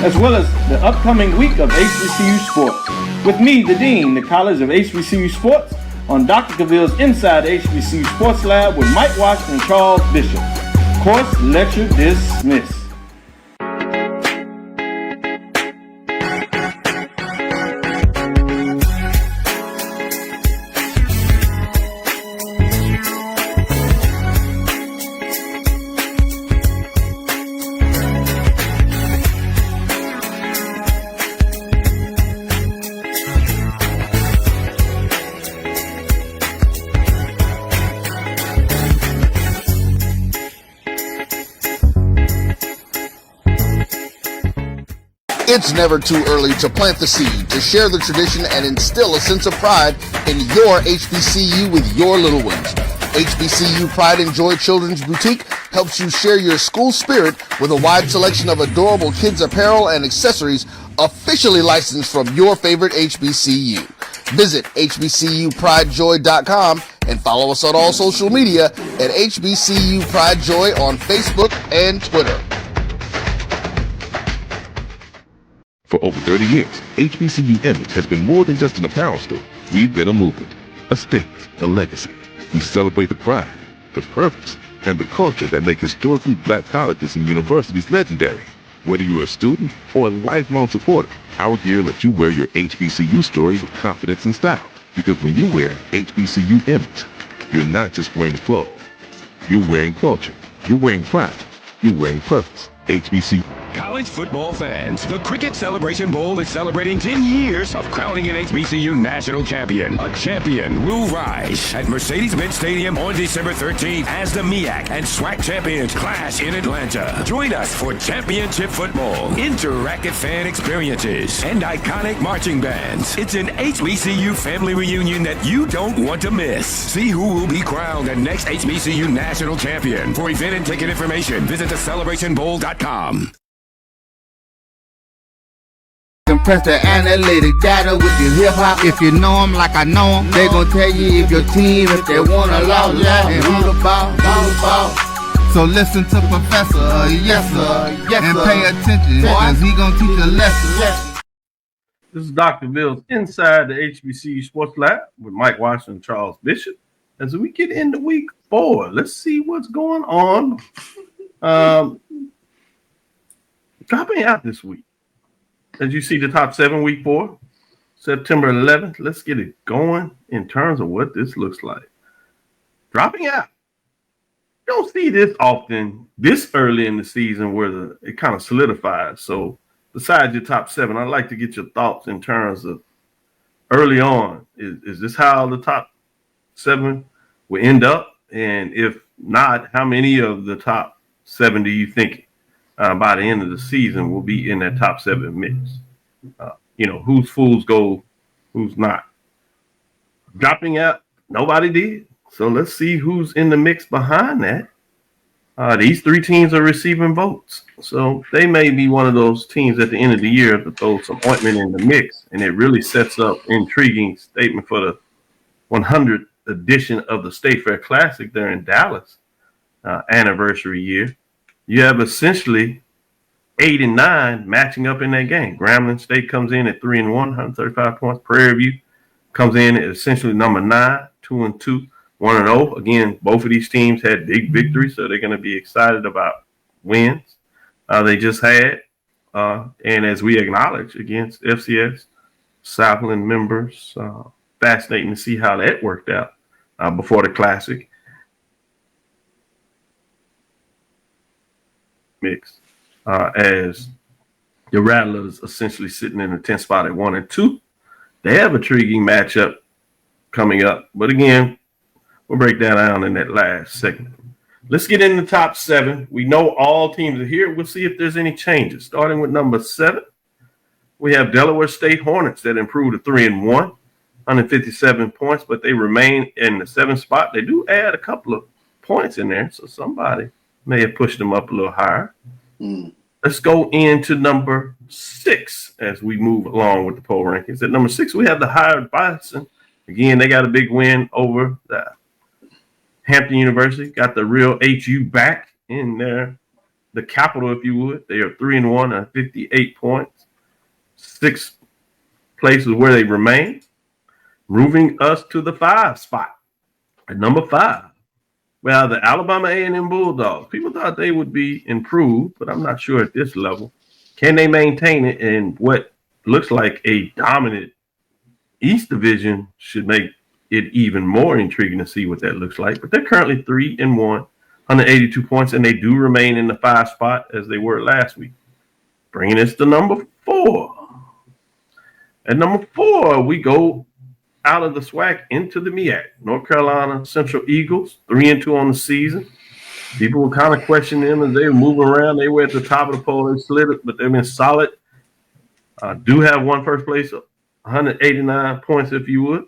as well as the upcoming week of HBCU Sports. With me, the Dean, the College of HBCU Sports, on Dr. Cavil's Inside the HBCU Sports Lab with Mike Washington and Charles Bishop. Course lecture dismissed. It's never too early to plant the seed, to share the tradition, and instill a sense of pride in your HBCU with your little ones. HBCU Pride and Joy Children's Boutique helps you share your school spirit with a wide selection of adorable kids apparel and accessories officially licensed from your favorite HBCU. Visit hbcupridejoy.com and follow us on all social media at HBCU Pride Joy on Facebook and Twitter. For over 30 years, HBCU Image has been more than just an apparel store. We've been a movement, a statement, a legacy. We celebrate the pride, the purpose, and the culture that make historically black colleges and universities legendary. Whether you're a student or a lifelong supporter, our gear lets you wear your HBCU story with confidence and style. Because when you wear HBCU Image, you're not just wearing clothes. You're wearing culture. You're wearing pride. You're wearing purpose. HBCU. College football fans, the Cricket Celebration Bowl is celebrating 10 years of crowning an HBCU national champion. A champion will rise at Mercedes-Benz Stadium on December 13th as the MEAC and SWAC champions clash in Atlanta. Join us for championship football, interactive fan experiences, and iconic marching bands. It's an HBCU family reunion that you don't want to miss. See who will be crowned the next HBCU national champion. For event and ticket information, visit thecelebrationbowl.com. Compress the analytic data with your hip hop. If you know them like I know them, they gon' tell you if your team, if they wanna lose, and who the ball. So listen to Professor, yes sir, and pay attention, cause he gon' teach a lesson. This is Dr. Mills inside the HBCU Sports Lab with Mike Washington and Charles Bishop. As we get into week 4, let's see what's going on. Dropping out this week. As you see the top 7 week 4, September 11th, let's get it going in terms of what this looks like. Dropping out. You don't see this often this early in the season where it kind of solidifies. So besides your top 7, I'd like to get your thoughts in terms of early on. Is this how the top 7 will end up? And if not, how many of the top 7 do you think by the end of the season will be in that top 7 mix? Whose fools go, who's not. Dropping out, nobody did. So let's see who's in the mix behind that. These 3 teams are receiving votes. So they may be one of those teams at the end of the year to throw some ointment in the mix. And it really sets up intriguing statement for the 100th edition of the State Fair Classic there in Dallas anniversary year. You have essentially 8 and 9 matching up in that game. Grambling State comes in at 3-1, 135 points. Prairie View comes in at essentially number 9, 2-2, 1-0. Again, both of these teams had big victories, so they're going to be excited about wins they just had. And as we acknowledge against FCS, Southland members, fascinating to see how that worked out before the Classic. Mix as the Rattlers essentially sitting in the 10th spot at 1 and 2. They have a intriguing matchup coming up, but again, we'll break that down in that last segment. Let's get in the top 7. We know all teams are here. We'll see if there's any changes. Starting with number 7, we have Delaware State Hornets that improved to 3-1, 157 points, but they remain in the 7th spot. They do add a couple of points in there, so somebody may have pushed them up a little higher. Let's go into number 6 as we move along with the poll rankings. At number 6, we have the Howard Bison. Again, they got a big win over the Hampton University. Got the real HU back in there, the capital, if you would. They are 3-1 and 58 points. 6th place is where they remain. Moving us to the 5 spot. At number 5. Well, the Alabama A&M Bulldogs, people thought they would be improved, but I'm not sure at this level. Can they maintain it in what looks like a dominant East Division? Should make it even more intriguing to see what that looks like. But they're currently 3-1, 182 points, and they do remain in the 5 spot as they were last week. Bringing us to number 4. At number 4, we go out of the SWAC into the MEAC. North Carolina Central Eagles, 3-2 on the season. People were kind of questioning them as they were moving around. They were at the top of the poll. They slid it, but they've been solid Do have one first place, 189 points, if you would.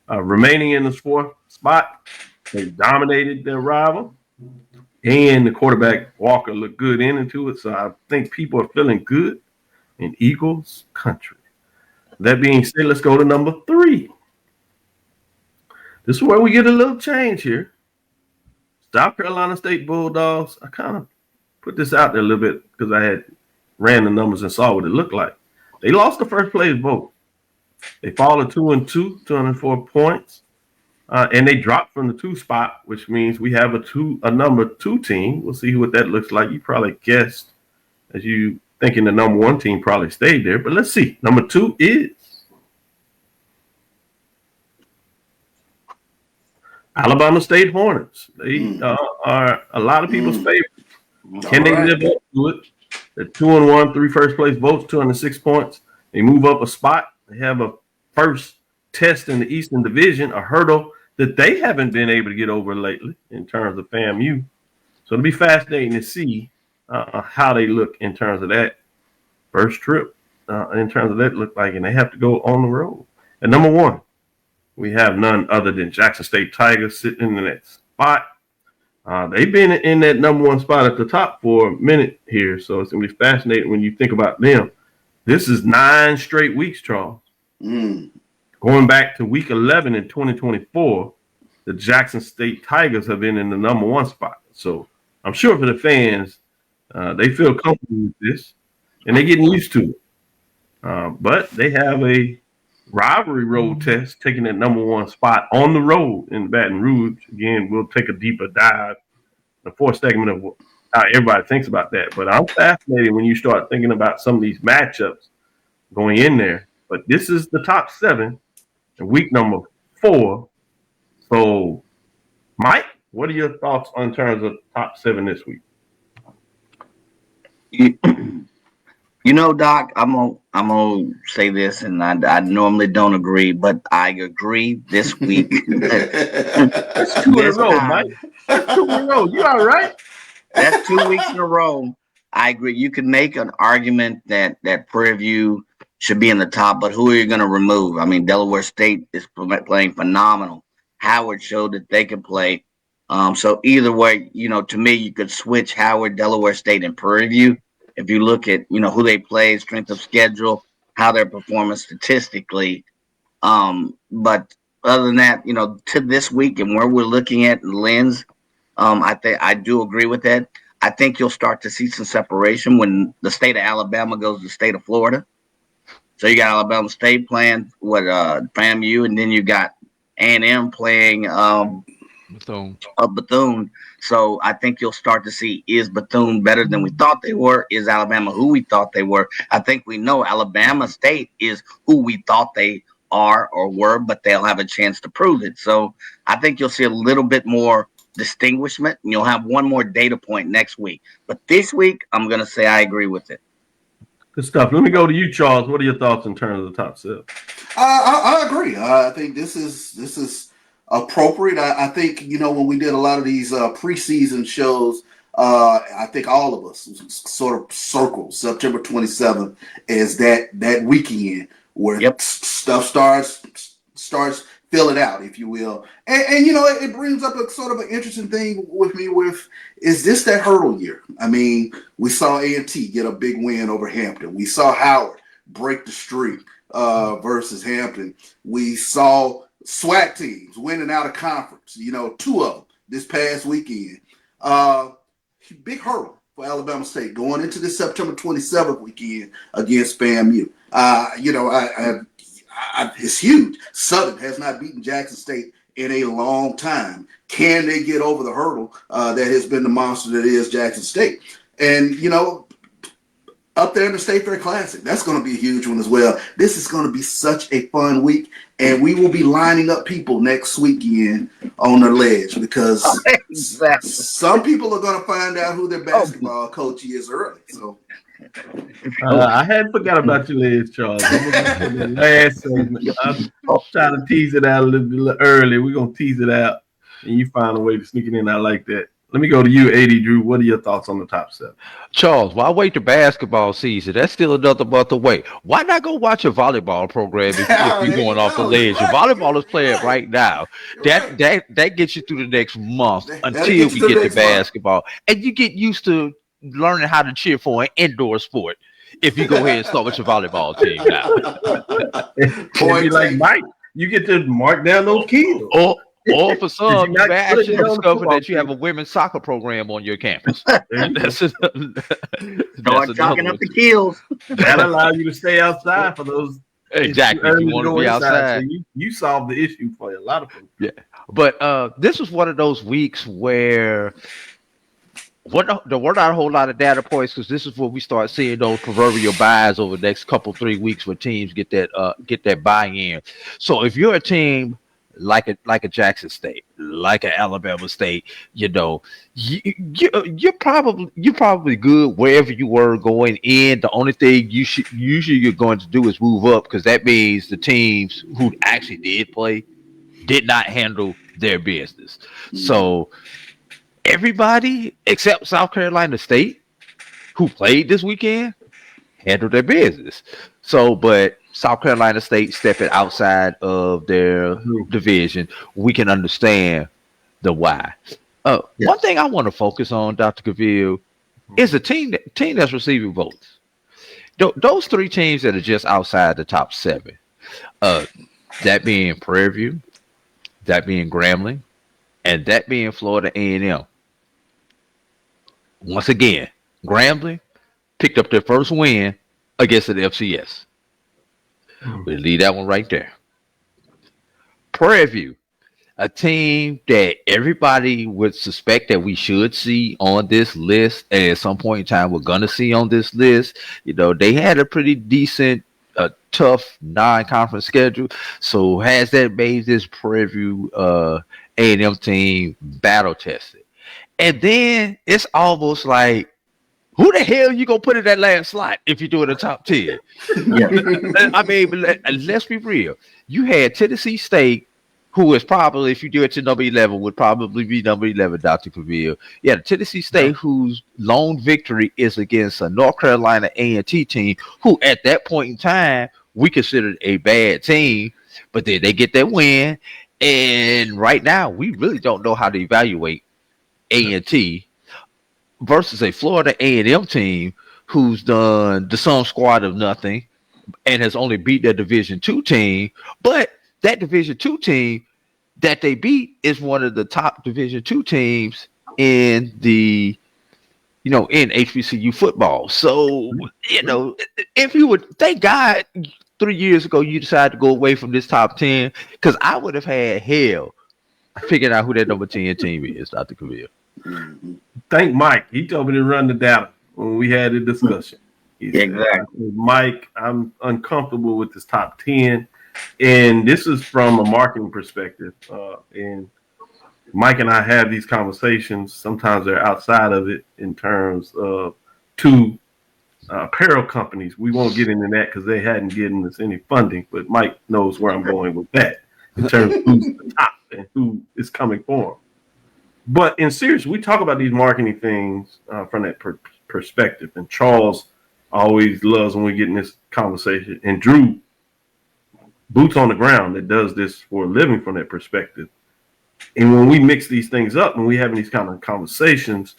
Remaining in the fourth spot, they dominated their rival. And the quarterback, Walker, looked good into it. So I think people are feeling good in Eagles country. That being said, let's go to number 3. This is where we get a little change here. South Carolina State Bulldogs. I kind of put this out there a little bit because I had ran the numbers and saw what it looked like. They lost the first place vote. They fall to 2-2, 204 points. And they dropped from the 2 spot, which means we have a number 2 team. We'll see what that looks like. You probably guessed as you thinking the number 1 team probably stayed there. But let's see. Number 2 is Alabama State Hornets. They are a lot of people's favorites. Can they live up to it? They're 2-1, 3 first place votes, 206 points. They move up a spot. They have a first test in the Eastern Division, a hurdle that they haven't been able to get over lately in terms of FAMU. So it'll be fascinating to see how they look in terms of that first trip, in terms of that look like, and they have to go on the road. And number 1, we have none other than Jackson State Tigers sitting in that spot. They've been in that number 1 spot at the top for a minute here, so it's going to be fascinating when you think about them. This is 9 straight weeks, Charles. Going back to week 11 in 2024, the Jackson State Tigers have been in the number 1 spot. So I'm sure for the fans, they feel comfortable with this, and they're getting used to it. But they have a rivalry road test, taking that number 1 spot on the road in Baton Rouge. Again, we'll take a deeper dive in the 4th segment of how everybody thinks about that. But I'm fascinated when you start thinking about some of these matchups going in there. But this is the top 7 in week number 4. So, Mike, what are your thoughts on terms of top 7 this week? You know, Doc, I'm gonna say this, and I normally don't agree, but I agree this week. That's 2 in a row, Mike. That's 2 in a row. You all right? That's 2 weeks in a row. I agree. You can make an argument that Prairie View should be in the top, but who are you going to remove? I mean, Delaware State is playing phenomenal. Howard showed that they can play. So either way, to me, you could switch Howard, Delaware State, and Prairie View. If you look at, who they play, strength of schedule, how they're performing statistically. But other than that, to this week and where we're looking at the lens, I do agree with that. I think you'll start to see some separation when the state of Alabama goes to the state of Florida. So you got Alabama State playing with FAMU, and then you got A&M playing Bethune. So I think you'll start to see, is Bethune better than we thought they were? Is Alabama who we thought they were? I think we know Alabama State is who we thought they are or were, but they'll have a chance to prove it. So I think you'll see a little bit more distinguishment, and you'll have one more data point next week. But this week, I'm going to say I agree with it. Good stuff. Let me go to you, Charles. What are your thoughts in terms of the top 7? I agree. I think this is appropriate. I think, when we did a lot of these preseason shows, I think all of us sort of circled September 27th as that weekend where stuff starts filling out, if you will. And it brings up a sort of an interesting thing with me is this that hurdle year? I mean, we saw A&T get a big win over Hampton. We saw Howard break the streak versus Hampton. We saw SWAC teams winning out of conference, 2 of them this past weekend. Big hurdle for Alabama State going into this September 27th weekend against FAMU. It's huge. Southern has not beaten Jackson State in a long time. Can they get over the hurdle that has been the monster that is Jackson State? And, up there in the State Fair Classic, that's going to be a huge one as well. This is going to be such a fun week, and we will be lining up people next weekend on the ledge because some people are going to find out who their basketball coach is early. So I hadn't forgot about your legs, Charles. Last segment, I'm trying to tease it out a little bit early. We're going to tease it out, and you find a way to sneak it in. I like that. Let me go to you, AD Drew. What are your thoughts on the top 7? Charles, why wait to basketball season? That's still another month away. Why not go watch a volleyball program if you're going off the ledge? Your volleyball is playing right now. That gets you through the next month until we get to basketball. And you get used to learning how to cheer for an indoor sport if you go ahead and start with your volleyball team now. Be like Mike, you get to mark down those keys. Or for some, you may actually discover that you have a women's soccer program on your campus. That's chalking up the keels. That allows you to stay outside for those. Exactly. If you want to be outside. So you solve the issue for a lot of people. Yeah. But this was one of those weeks where there were not a whole lot of data points, because this is where we start seeing those proverbial buys over the next 3 weeks where teams get that buy-in. So if you're a team like a Jackson State, like an Alabama State, you're probably good wherever you were going in. The only thing you're going to do is move up, because that means the teams who actually did play did not handle their business. So everybody except South Carolina State, who played this weekend, handled their business. So, but South Carolina State stepping outside of their division, we can understand the why. One thing I want to focus on, Dr. Cavil, is a team that's receiving votes. Those 3 teams that are just outside the top 7, that being Prairie View, that being Grambling, and that being Florida A&M. Once again, Grambling picked up their first win against the FCS. We'll leave that one right there. Prairie View, a team that everybody would suspect that we should see on this list, and at some point in time we're going to see on this list. They had a pretty decent, tough non-conference schedule. So has that made this Prairie View A&M team battle tested? And then it's almost like, who the hell you gonna put in that last slot if you do it in the top 10? I mean, let's be real. You had Tennessee State, who is probably, if you do it to number 11, would probably be number 11, Dr. Cavil. Yeah, Tennessee State, whose lone victory is against a North Carolina A&T team, who at that point in time we considered a bad team, but then they get that win. And right now, we really don't know how to evaluate A&T versus a Florida A&M team who's done the sum squad of nothing and has only beat their Division II team. But that Division II team that they beat is one of the top Division II teams in the, in HBCU football. So, if you would, thank God 3 years ago you decided to go away from this top 10, because I would have had hell figuring out who that number 10 team is, Dr. Cavil. Thank Mike. He told me to run the data when we had a discussion. Exactly. Mike, I'm uncomfortable with this top 10. And this is from a marketing perspective. And Mike and I have these conversations. Sometimes they're outside of it in terms of 2 apparel companies. We won't get into that because they hadn't given us any funding. But Mike knows where I'm going with that in terms of who's the top and who is coming for them. But in serious, we talk about these marketing things from that perspective. And Charles always loves when we get in this conversation. And Drew, boots on the ground, that does this for a living from that perspective. And when we mix these things up, when we having these kind of conversations,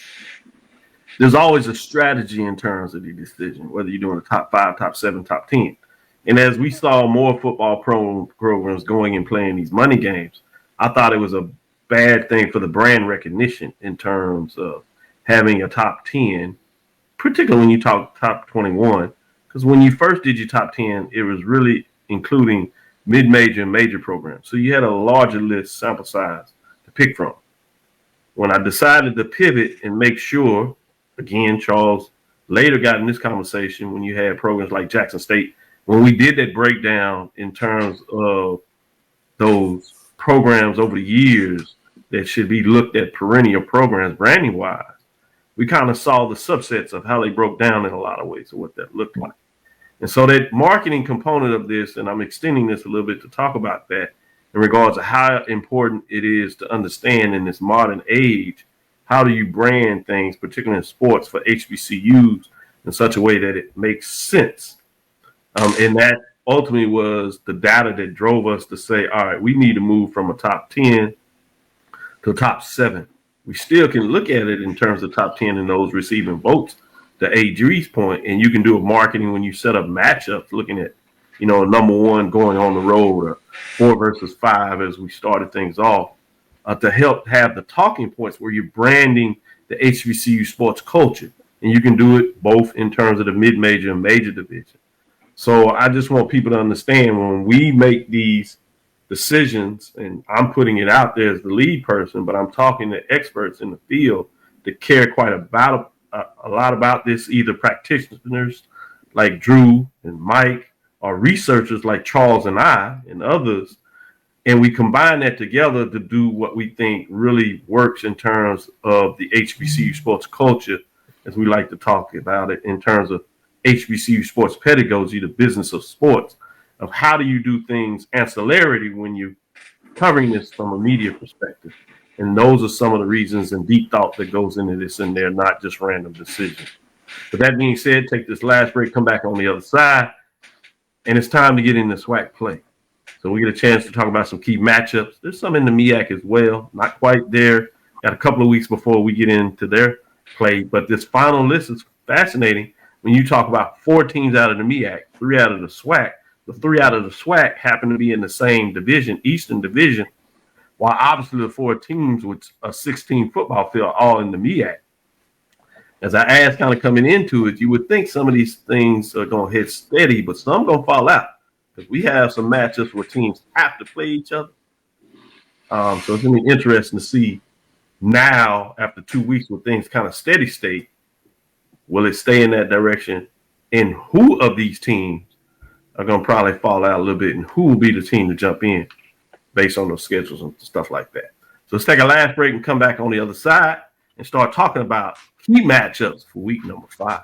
there's always a strategy in terms of the decision, whether you're doing a top 5, top 7, top 10. And as we saw more football programs going and playing these money games, I thought it was a bad thing for the brand recognition in terms of having a top 10, particularly when you talk top 21. Because when you first did your top 10, it was really including mid-major and major programs. So you had a larger list sample size to pick from. When I decided to pivot and make sure, again, Charles later got in this conversation when you had programs like Jackson State, when we did that breakdown in terms of those programs over the years that should be looked at perennial programs branding wise, we kind of saw the subsets of how they broke down in a lot of ways of what that looked like. And so that marketing component of this, and I'm extending this a little bit to talk about that in regards to how important it is to understand in this modern age how do you brand things, particularly in sports, for HBCUs in such a way that it makes sense? And that ultimately was the data that drove us to say, all right, we need to move from a top 10 to a top 7. We still can look at it in terms of top 10 and those receiving votes, to Adri's point, and you can do a marketing when you set up matchups, looking at, number 1 going on the road, or 4 versus 5 as we started things off, to help have the talking points where you're branding the HBCU sports culture. And you can do it both in terms of the mid-major and major division. So I just want people to understand, when we make these decisions, and I'm putting it out there as the lead person, but I'm talking to experts in the field that care quite a lot about this, either practitioners like Drew and Mike, or researchers like Charles and I and others, and we combine that together to do what we think really works in terms of the HBCU sports culture, as we like to talk about it, in terms of HBCU sports pedagogy, the business of sports, of how do you do things ancillarity when you're covering this from a media perspective. And those are some of the reasons and deep thought that goes into this, and they're not just random decisions. But that being said, take this last break, come back on the other side, and it's time to get into SWAC play. So we get a chance to talk about some key matchups. There's some in the MEAC as well, not quite there. Got a couple of weeks before we get into their play, but this final list is fascinating. When you talk about 4 teams out of the MEAC, 3 out of the SWAC, the 3 out of the SWAC happen to be in the same division, Eastern Division, while obviously the 4 teams with a 16 football field are all in the MEAC. As I asked kind of coming into it, you would think some of these things are going to hit steady, but some going to fall out, because we have some matchups where teams have to play each other. So it's going to be interesting to see now, after 2 weeks with things kind of steady state, will it stay in that direction? And who of these teams are going to probably fall out a little bit, and who will be the team to jump in based on those schedules and stuff like that? So let's take a last break and come back on the other side and start talking about key matchups for week number 5.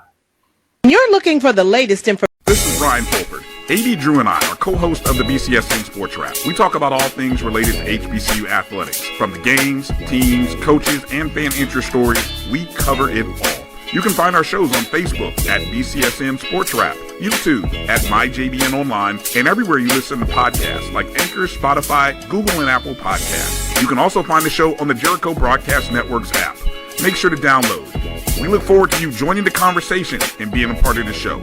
You're looking for the latest information. This is Brian Fulford. AD Drew and I are co-hosts of the BCSN Sports Lab. We talk about all things related to HBCU athletics. From the games, teams, coaches, and fan interest stories, we cover it all. You can find our shows on Facebook at BCSN Sports Lab, YouTube at MyJBN Online, and everywhere you listen to podcasts like Anchor, Spotify, Google, and Apple Podcasts. You can also find the show on the Jericho Broadcast Network's app. Make sure to download. We look forward to you joining the conversation and being a part of the show.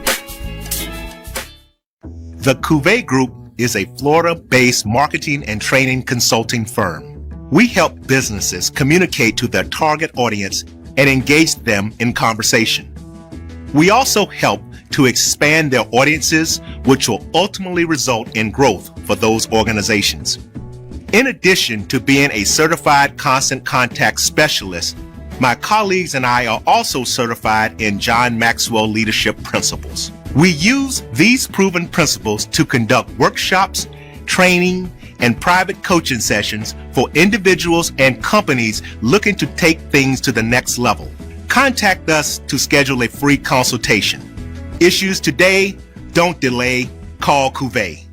The Cavil Group is a Florida-based marketing and training consulting firm. We help businesses communicate to their target audience and engage them in conversation. We also help to expand their audiences, which will ultimately result in growth for those organizations. In addition to being a certified constant contact specialist, my colleagues and I are also certified in John Maxwell Leadership Principles. We use these proven principles to conduct workshops, training, and private coaching sessions for individuals and companies looking to take things to the next level. Contact us to schedule a free consultation. Issues today, don't delay, call Cavil.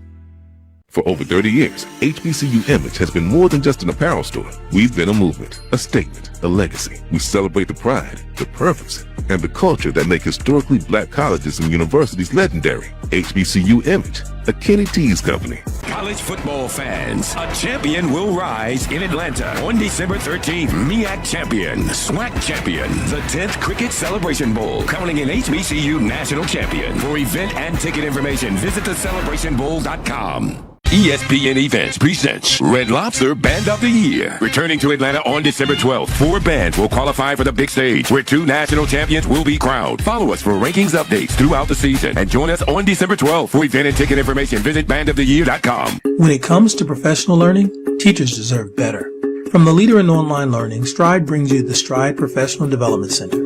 For over 30 years, HBCU Image has been more than just an apparel store. We've been a movement, a statement, a legacy. We celebrate the pride, the purpose, and the culture that make historically black colleges and universities legendary. HBCU Image, a Kenny T's company. College football fans, a champion will rise in Atlanta on December 13th. MEAC champion, SWAC champion, the 10th Cricket Celebration Bowl, crowning an HBCU national champion. For event and ticket information, visit thecelebrationbowl.com. ESPN Events presents Red Lobster Band of the Year. Returning to Atlanta on December 12th, 4 bands will qualify for the big stage, where 2 national champions will be crowned. Follow us for rankings updates throughout the season, and join us on December 12th. For event and ticket information, visit bandoftheyear.com. When it comes to professional learning, teachers deserve better. From the leader in online learning, Stride brings you the Stride Professional Development Center,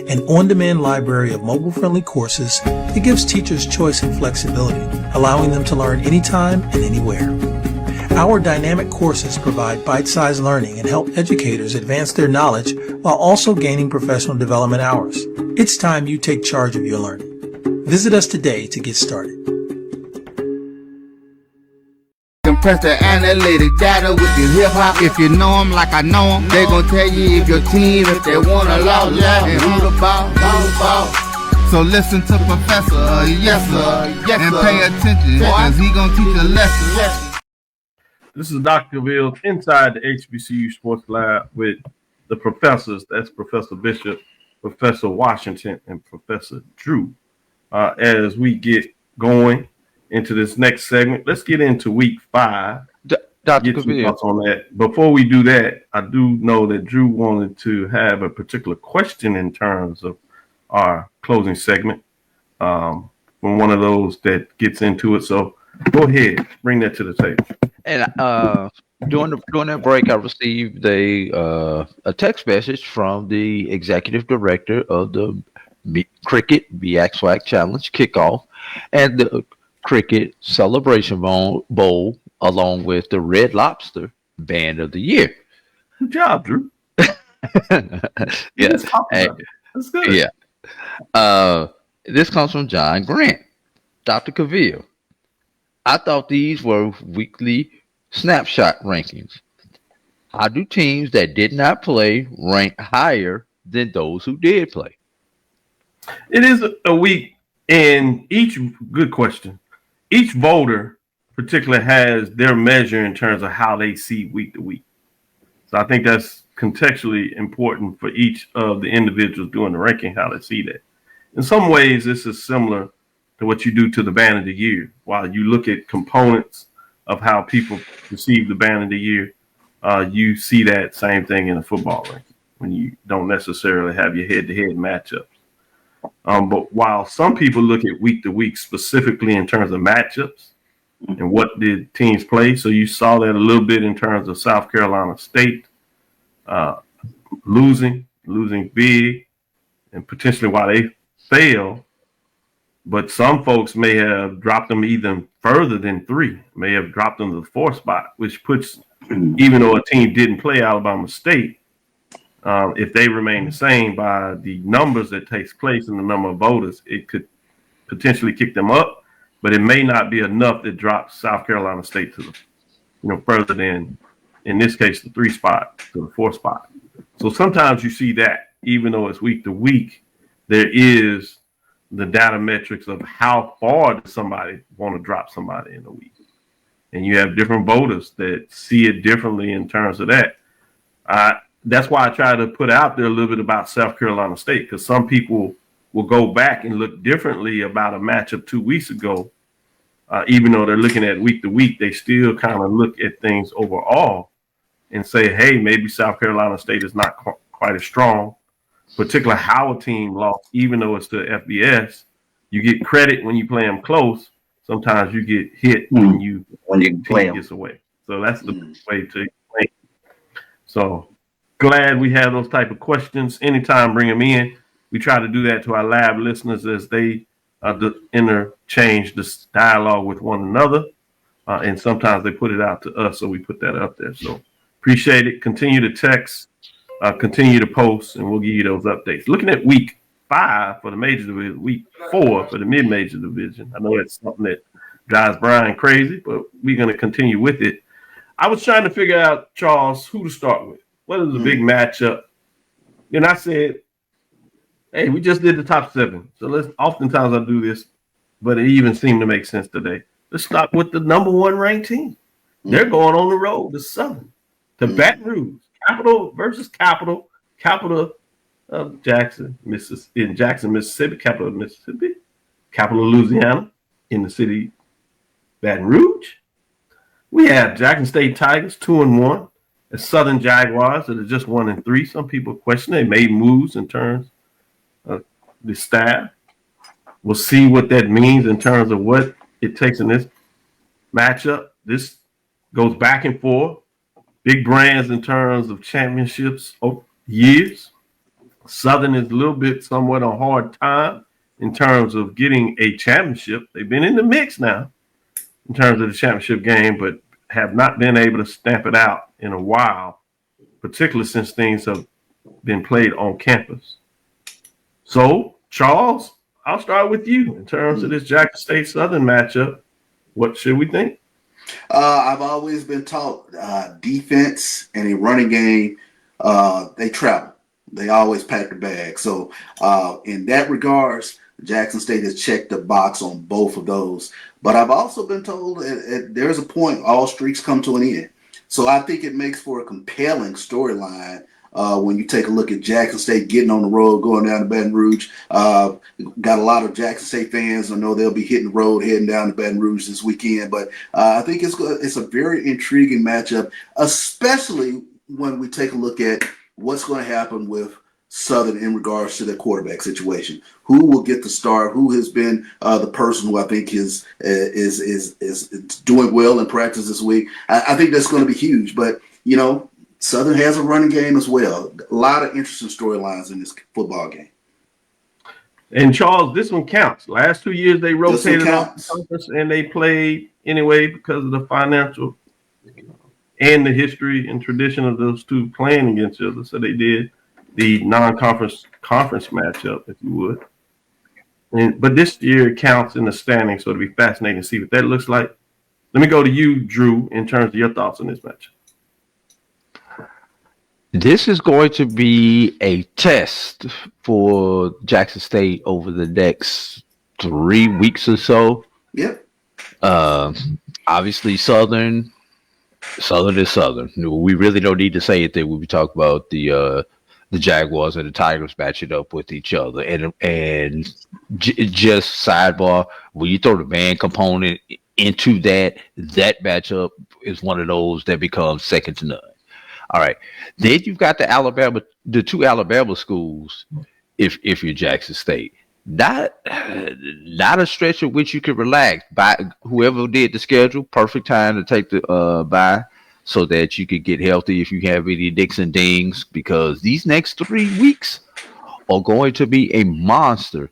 an on-demand library of mobile-friendly courses that gives teachers choice and flexibility, allowing them to learn anytime and anywhere. Our dynamic courses provide bite-sized learning and help educators advance their knowledge while also gaining professional development hours. It's time you take charge of your learning. Visit us today to get started. Press the analytic data with the hip hop. If you know them like I know them, they gon' tell you if your team, if they want a law, and who the ball. So listen to Professor, yes sir, and pay attention, cause he gon' teach a lesson. This is Dr. Cavil inside the HBCU Sports Lab with the professors. That's Professor Bishop, Professor Washington, and Professor Drew. As we get going into this next segment, let's get into week 5. Dr. Get your thoughts on that. Before we do that, I do know that Drew wanted to have a particular question in terms of our closing segment from one of those that gets into it. So go ahead, bring that to the table. And during that break, I received a text message from the executive director of the Cricket BXWAC Challenge kickoff and the Cricket Celebration Bowl, along with the Red Lobster Band of the Year. Good job, Drew. Yes. That's good. Yeah. This comes from John Grant. Dr. Cavil, I thought these were weekly snapshot rankings. How do teams that did not play rank higher than those who did play? It is a week, and good question. Each voter particularly has their measure in terms of how they see week to week. So I think that's contextually important for each of the individuals doing the ranking, how they see that. In some ways, this is similar to what you do to the band of the year. While you look at components of how people perceive the band of the year, you see that same thing in a football ranking when you don't necessarily have your head-to-head matchups. But while some people look at week to week specifically in terms of matchups and what did teams play, so you saw that a little bit in terms of South Carolina State losing big, and potentially why they fail. But some folks may have dropped them even further than 3, may have dropped them to the 4th spot, which puts, even though a team didn't play Alabama State, if they remain the same by the numbers that takes place and the number of voters, it could potentially kick them up, but it may not be enough that drops South Carolina State to the, further than, in this case, the 3 spot to the 4th spot. So sometimes you see that, even though it's week to week, there is the data metrics of how far does somebody want to drop somebody in a week. And you have different voters that see it differently in terms of that. That's why I try to put out there a little bit about South Carolina State, because some people will go back and look differently about a matchup 2 weeks ago. Even though they're looking at week to week, they still kind of look at things overall and say, hey, maybe South Carolina State is not quite as strong, particularly how a team lost, even though it's the FBS. You get credit when you play them close. Sometimes you get hit when you play them away. So that's the way to explain. So glad we have those type of questions. Anytime, bring them in. We try to do that to our lab listeners as they interchange this dialogue with one another. And sometimes they put it out to us, so we put that up there. So appreciate it. Continue to text, continue to post, and we'll give you those updates. Looking at week 5 for the major division, week 4 for the mid-major division. I know that's something that drives Brian crazy, but we're going to continue with it. I was trying to figure out, Charles, who to start with. What is the big matchup? And I said, hey, we just did the top 7. So oftentimes I do this, but it even seemed to make sense today. Let's start with the number 1 ranked team. They're going on the road to Southern, to Baton Rouge, Capital versus Capital of Jackson, Mississippi, Capital of Mississippi, Capital of Louisiana, in the city Baton Rouge. We have Jackson State Tigers 2-1, and Southern Jaguars that are just 1-3. Some people question they made moves in terms of the staff. We'll see what that means in terms of what it takes in this matchup. This goes back and forth. Big brands in terms of championships over years. Southern is a little bit somewhat a hard time in terms of getting a championship. They've been in the mix now in terms of the championship game, but have not been able to stamp it out in a while, particularly since things have been played on campus. So, Charles, I'll start with you in terms of this Jackson State Southern matchup. What should we think? I've always been taught defense and a running game, they travel. They always pack the bag. So in that regards, Jackson State has checked the box on both of those. But I've also been told there's a point all streaks come to an end. So I think it makes for a compelling storyline when you take a look at Jackson State getting on the road, going down to Baton Rouge. Got a lot of Jackson State fans. I know they'll be hitting the road, heading down to Baton Rouge this weekend. But I think it's a very intriguing matchup, especially when we take a look at what's going to happen with Southern in regards to their quarterback situation. Who will get the start? Who has been the person who I think is doing well in practice this week? I think that's going to be huge. But, you know, Southern has a running game as well. A lot of interesting storylines in this football game. And Charles, this one counts. Last 2 years they rotated off the conference and they played anyway because of the financial and the history and tradition of those two playing against each other. So they did the non-conference conference matchup, if you would. But this year it counts in the standings, so it'll be fascinating to see what that looks like. Let me go to you, Drew, in terms of your thoughts on this match. This is going to be a test for Jackson State over the next 3 weeks or so. Yep. Obviously, Southern is Southern. We really don't need to say anything when we talk about the Jaguars and the Tigers matching up with each other. And just sidebar, when you throw the man component into that matchup is one of those that becomes second to none. All right. Then you've got the two Alabama schools, if you're Jackson State. Not a stretch in which you can relax. By whoever did the schedule, perfect time to take the bye so that you could get healthy if you have any nicks and dings, because these next 3 weeks are going to be a monster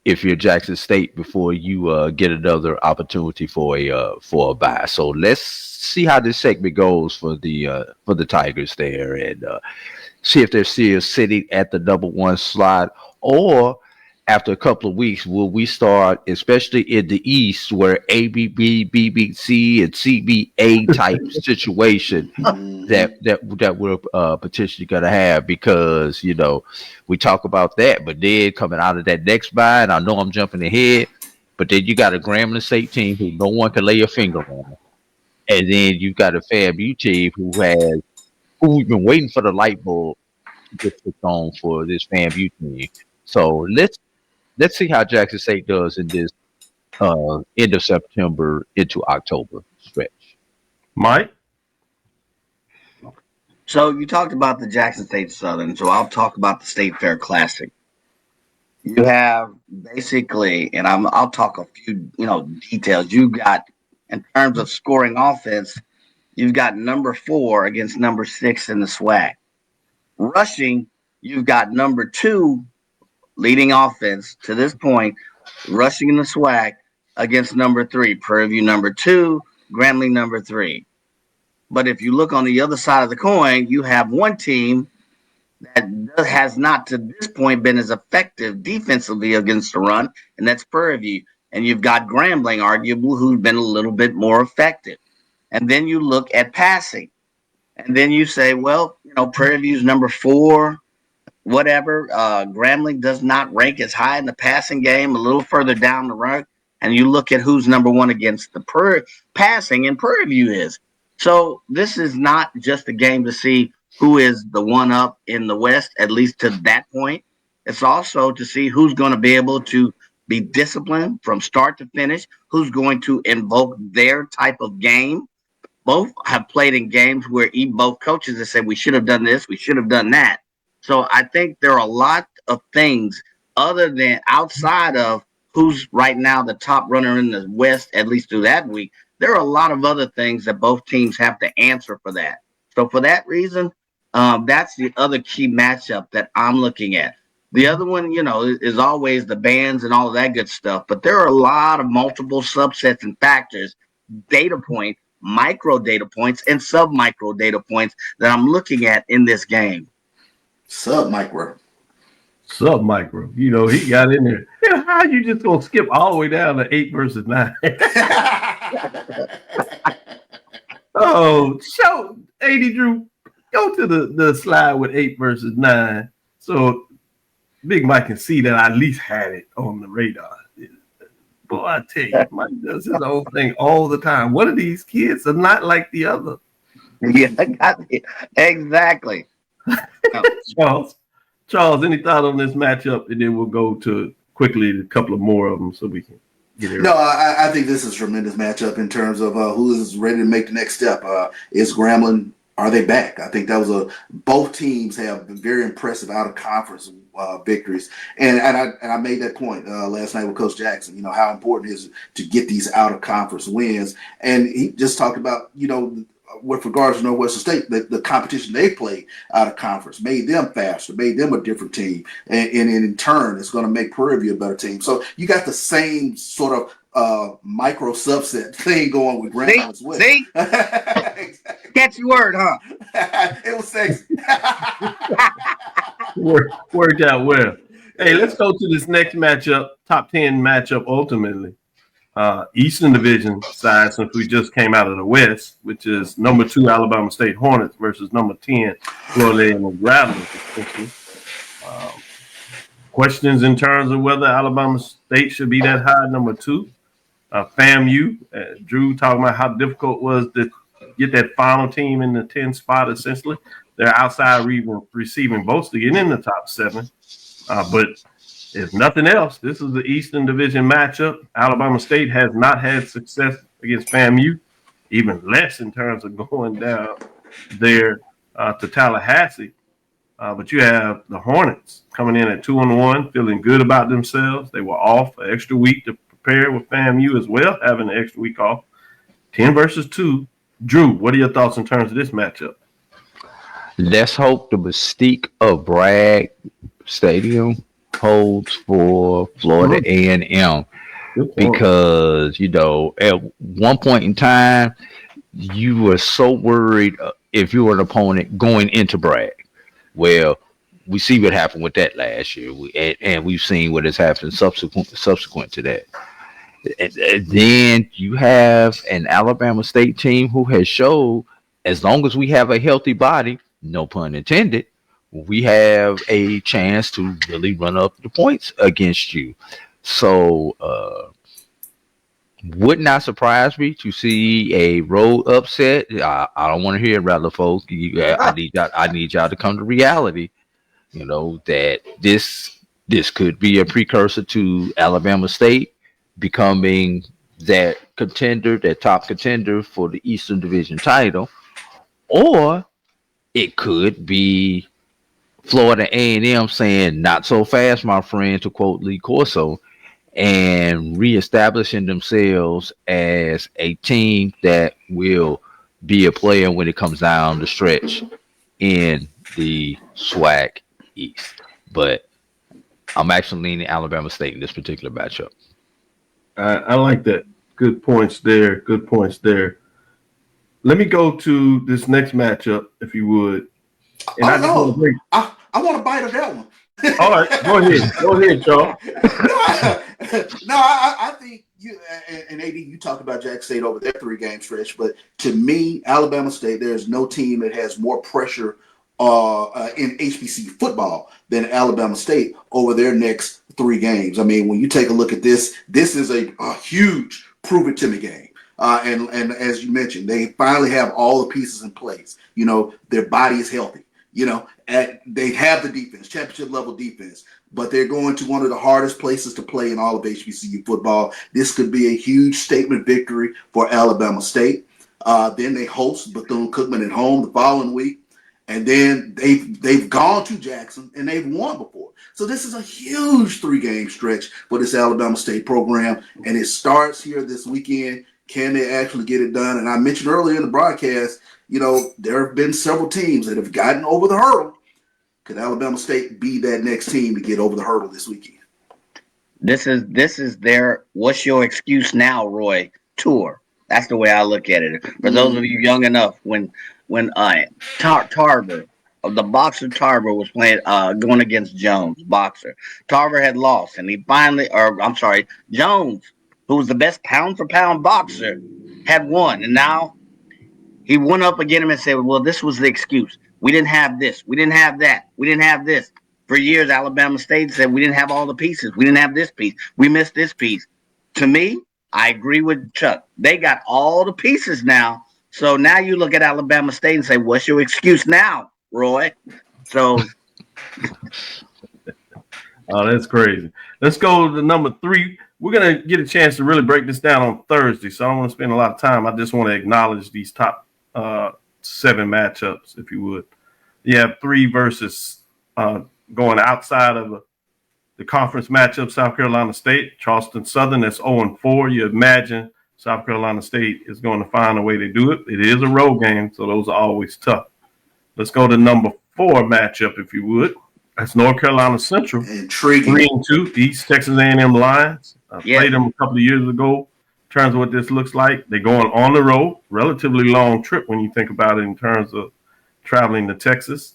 if you're Jackson State before you get another opportunity for a bye. So let's see how this segment goes for the Tigers there, and see if they're still sitting at the number one slot, or after a couple of weeks, will we start, especially in the East, where ABB, BBC, and CBA type situation that we're potentially going to have? Because, you know, we talk about that, but then coming out of that next bye, and I know I'm jumping ahead, but then you got a Grambling State team who no one can lay a finger on, and then you've got a FAMU team who's been waiting for the light bulb to get put on for this FAMU team. So let's see how Jackson State does in this end of September into October stretch. Mike? So you talked about the Jackson State Southern, so I'll talk about the State Fair Classic. You have basically, and I'll talk a few, details. You've got, in terms of scoring offense, you've got number 4 against number 6 in the SWAC. Rushing, you've got number 2 leading offense to this point, rushing in the SWAC against number 3, Prairie View number 2, Grambling number 3. But if you look on the other side of the coin, you have one team that has not to this point been as effective defensively against the run, and that's Prairie View. And you've got Grambling, arguably, who's been a little bit more effective. And then you look at passing, and then you say, well, Prairie View's number 4, whatever. Grambling does not rank as high in the passing game, a little further down the road. And you look at who's number 1 against the passing, and Prairie View is. So this is not just a game to see who is the one up in the West, at least to that point. It's also to see who's going to be able to be disciplined from start to finish, who's going to invoke their type of game. Both have played in games where both coaches have said, we should have done this, we should have done that. So I think there are a lot of things other than outside of who's right now the top runner in the West, at least through that week. There are a lot of other things that both teams have to answer for that. So for that reason, that's the other key matchup that I'm looking at. The other one, is always the bands and all of that good stuff. But there are a lot of multiple subsets and factors, data point, micro data points, and sub-micro data points that I'm looking at in this game. Sub-micro. He got in there. How you just going to skip all the way down to 8 versus 9? Oh, show 80 Drew. Go to the slide with 8 versus 9. So Big Mike can see that I at least had it on the radar. Boy, I tell you, Mike does his own thing all the time. One of these kids are not like the other. Yeah, exactly. Charles, any thought on this matchup? And then we'll go to quickly a couple of more of them so we can get it. No, I think this is a tremendous matchup in terms of who is ready to make the next step. Is Grambling? Are they back? I think that was both teams have very impressive out of conference victories, and I made that point last night with Coach Jackson. You know how important it is to get these out of conference wins, and he just talked about with regards to Northwestern State, the competition they played out of conference made them faster, made them a different team, and in turn, it's going to make Prairie View a better team. So you got the same sort of micro subset thing going with Grambling as well. See? Catchy word, huh? It was sexy. Worked out well. Hey, let's go to this next matchup, top 10 matchup ultimately. Eastern Division side, since we just came out of the West, which is number 2 Alabama State Hornets versus number 10 Florida A&M Rattlers. Questions in terms of whether Alabama State should be that high, number 2. FAMU, Drew talking about how difficult it was to get that final team in the 10 spot, essentially. They're outside receiving votes to get in the top 7. But if nothing else, this is the Eastern Division matchup. Alabama State has not had success against FAMU, even less in terms of going down there to Tallahassee. But you have the Hornets coming in at 2-1, feeling good about themselves. They were off an extra week to prepare with FAMU as well, having an extra week off. 10 versus 2. Drew, what are your thoughts in terms of this matchup? Let's hope the mystique of Bragg Stadium holds for Florida A&M, because at one point in time you were so worried if you were an opponent going into Bragg. Well, we see what happened with that last year, and we've seen what has happened subsequent to that. And then you have an Alabama State team who has showed, as long as we have a healthy body, no pun intended, we have a chance to really run up the points against you. So would not surprise me to see a road upset. I don't want to hear it, Rattler folks. I need y'all to come to reality. That this could be a precursor to Alabama State becoming that top contender for the Eastern Division title, or it could be Florida A&M saying, "Not so fast, my friend," to quote Lee Corso, and reestablishing themselves as a team that will be a player when it comes down the stretch in the SWAC East. But I'm actually leaning Alabama State in this particular matchup. I like that. Good points there. Let me go to this next matchup, if you would. And I want to bite of that one. All right, go ahead, Charles. I think you and AD, you talk about Jack State over their 3-game stretch, but to me, Alabama State, there's no team that has more pressure in HBCU football than Alabama State over their next 3 games. I mean, when you take a look at this is a huge prove it to me game. And as you mentioned, they finally have all the pieces in place. Their body is healthy. They have the defense, championship level defense, but they're going to one of the hardest places to play in all of HBCU football. This could be a huge statement victory for Alabama State. Then they host Bethune-Cookman at home the following week. And then they've gone to Jackson and they've won before. So this is a huge 3-game stretch for this Alabama State program. And it starts here this weekend. Can they actually get it done? And I mentioned earlier in the broadcast, there have been several teams that have gotten over the hurdle. Could Alabama State be that next team to get over the hurdle this weekend? This is their "What's Your Excuse Now, Roy" tour. That's the way I look at it. For those of you young enough, when Tarver, the boxer Tarver was playing going against Jones, boxer. Tarver had lost, and Jones, who was the best pound for pound boxer, had won, and now He went up against him and said, well, this was the excuse. We didn't have this. We didn't have that. We didn't have this. For years, Alabama State said we didn't have all the pieces. We didn't have this piece. We missed this piece. To me, I agree with Chuck. They got all the pieces now. So now you look at Alabama State and say, what's your excuse now, Roy? So. Oh, that's crazy. Let's go to number 3. We're going to get a chance to really break this down on Thursday, so I don't want to spend a lot of time. I just want to acknowledge these top 7 matchups, if you would. You have 3 versus going outside of the conference matchup, South Carolina State, Charleston Southern, that's 0-4. You imagine South Carolina State is going to find a way to do it. It is a road game, so those are always tough. Let's go to number 4 matchup, if you would. That's North Carolina Central. Intriguing. 3-2, East Texas A&M Lions. Played them a couple of years ago. In terms of what this looks like, they're going on the road. Relatively long trip when you think about it in terms of traveling to Texas.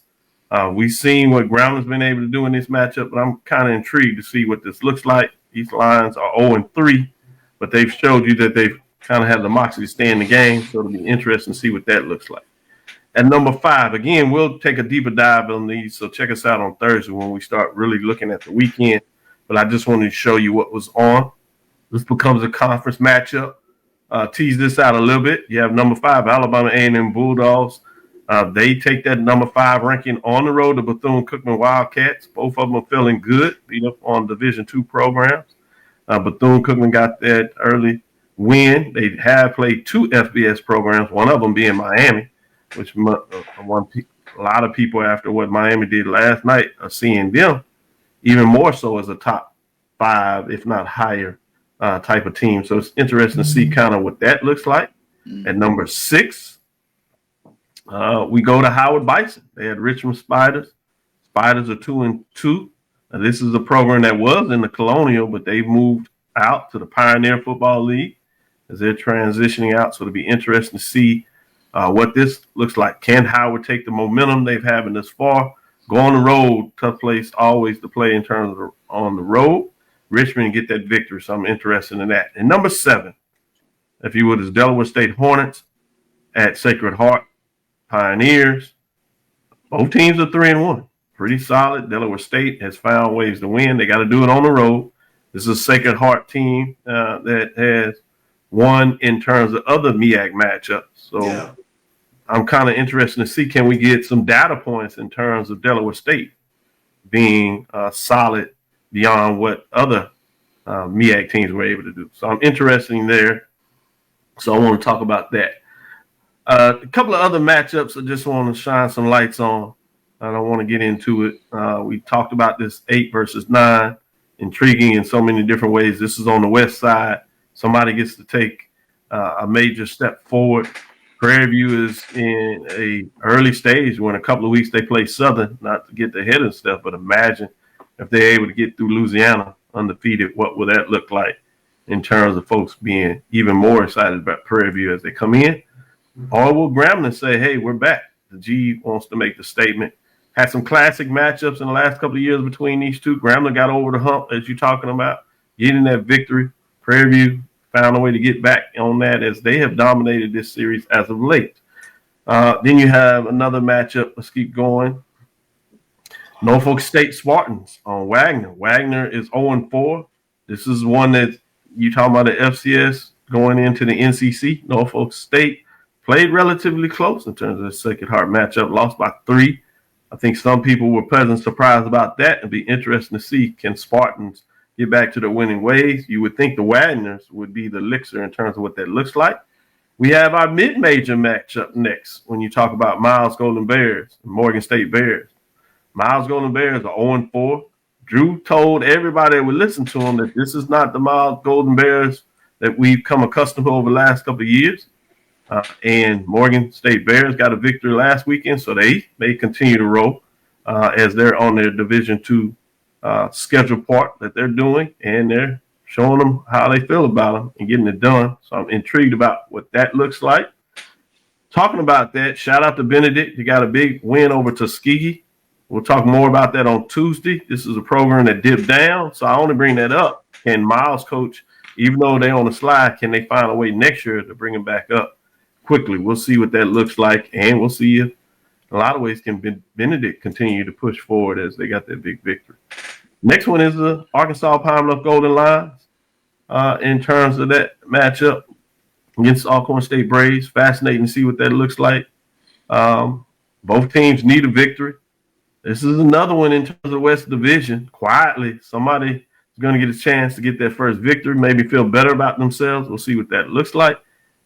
We've seen what Brown has been able to do in this matchup, but I'm kind of intrigued to see what this looks like. These Lions are 0-3, but they've showed you that they've kind of had the moxie to stay in the game, so it'll be interesting to see what that looks like. At number 5, again, we'll take a deeper dive on these, so check us out on Thursday when we start really looking at the weekend. But I just wanted to show you what was on. This becomes a conference matchup. Tease this out a little bit. You have number 5, Alabama A&M Bulldogs. They take that number 5 ranking on the road to Bethune-Cookman Wildcats. Both of them are feeling good, beat up on Division II programs. Bethune-Cookman got that early win. They have played 2 FBS programs, one of them being Miami, which a lot of people after what Miami did last night are seeing them even more so as a top 5, if not higher, type of team. So it's interesting to see kind of what that looks like. At number 6, we go to Howard Bison. They had Richmond Spiders. Spiders are 2-2. This is a program that was in the Colonial, but they've moved out to the Pioneer Football League as they're transitioning out. So it'll be interesting to see what this looks like. Can Howard take the momentum they've having this far? Go on the road, tough place always to play in terms of on the road. Richmond get that victory, so I'm interested in that. And number 7, if you would, is Delaware State Hornets at Sacred Heart Pioneers. Both teams are 3-1. Pretty solid. Delaware State has found ways to win. They got to do it on the road. This is a Sacred Heart team that has won in terms of other MEAC matchups. So I'm kind of interested to see, can we get some data points in terms of Delaware State being solid beyond what other MEAC teams were able to do. So I'm interested in there. So I want to talk about that. A couple of other matchups I just want to shine some lights on. I don't want to get into it. We talked about this 8 versus 9, intriguing in so many different ways. This is on the west side. Somebody gets to take a major step forward. Prairie View is in a early stage when a couple of weeks they play Southern, not to get ahead of stuff, but imagine if they're able to get through Louisiana undefeated, what will that look like in terms of folks being even more excited about Prairie View as they come in? Or will Grambling say, hey, we're back? The G wants to make the statement. Had some classic matchups in the last couple of years between these two. Grambling got over the hump, as you're talking about, getting that victory. Prairie View found a way to get back on that as they have dominated this series as of late. Then you have another matchup. Let's keep going. Norfolk State Spartans on Wagner. Wagner is 0-4. This is one that you talking about the FCS going into the NCC. Norfolk State played relatively close in terms of the Sacred Heart matchup, lost by 3. I think some people were pleasantly surprised about that. It'd be interesting to see, can Spartans get back to the winning ways? You would think the Wagners would be the elixir in terms of what that looks like. We have our mid-major matchup next when you talk about Miles Golden Bears and Morgan State Bears. Miles Golden Bears are 0-4. Drew told everybody that would listen to him that this is not the Miles Golden Bears that we've come accustomed to over the last couple of years. And Morgan State Bears got a victory last weekend, so they may continue to roll as they're on their Division II schedule part that they're doing, and they're showing them how they feel about them and getting it done. So I'm intrigued about what that looks like. Talking about that, shout out to Benedict. You got a big win over Tuskegee. We'll talk more about that on Tuesday. This is a program that dipped down, so I only bring that up. Can Miles coach, even though they're on the slide, can they find a way next year to bring them back up? quickly. We'll see what that looks like, and we'll see if, in a lot of ways, can Benedict continue to push forward as they got that big victory. Next one is the Arkansas Pine Bluff Golden Lions. In terms of that matchup against Alcorn State Braves, fascinating to see what that looks like. Both teams need a victory. This is another one in terms of the West Division. Quietly, somebody is going to get a chance to get their first victory, maybe feel better about themselves. We'll see what that looks like.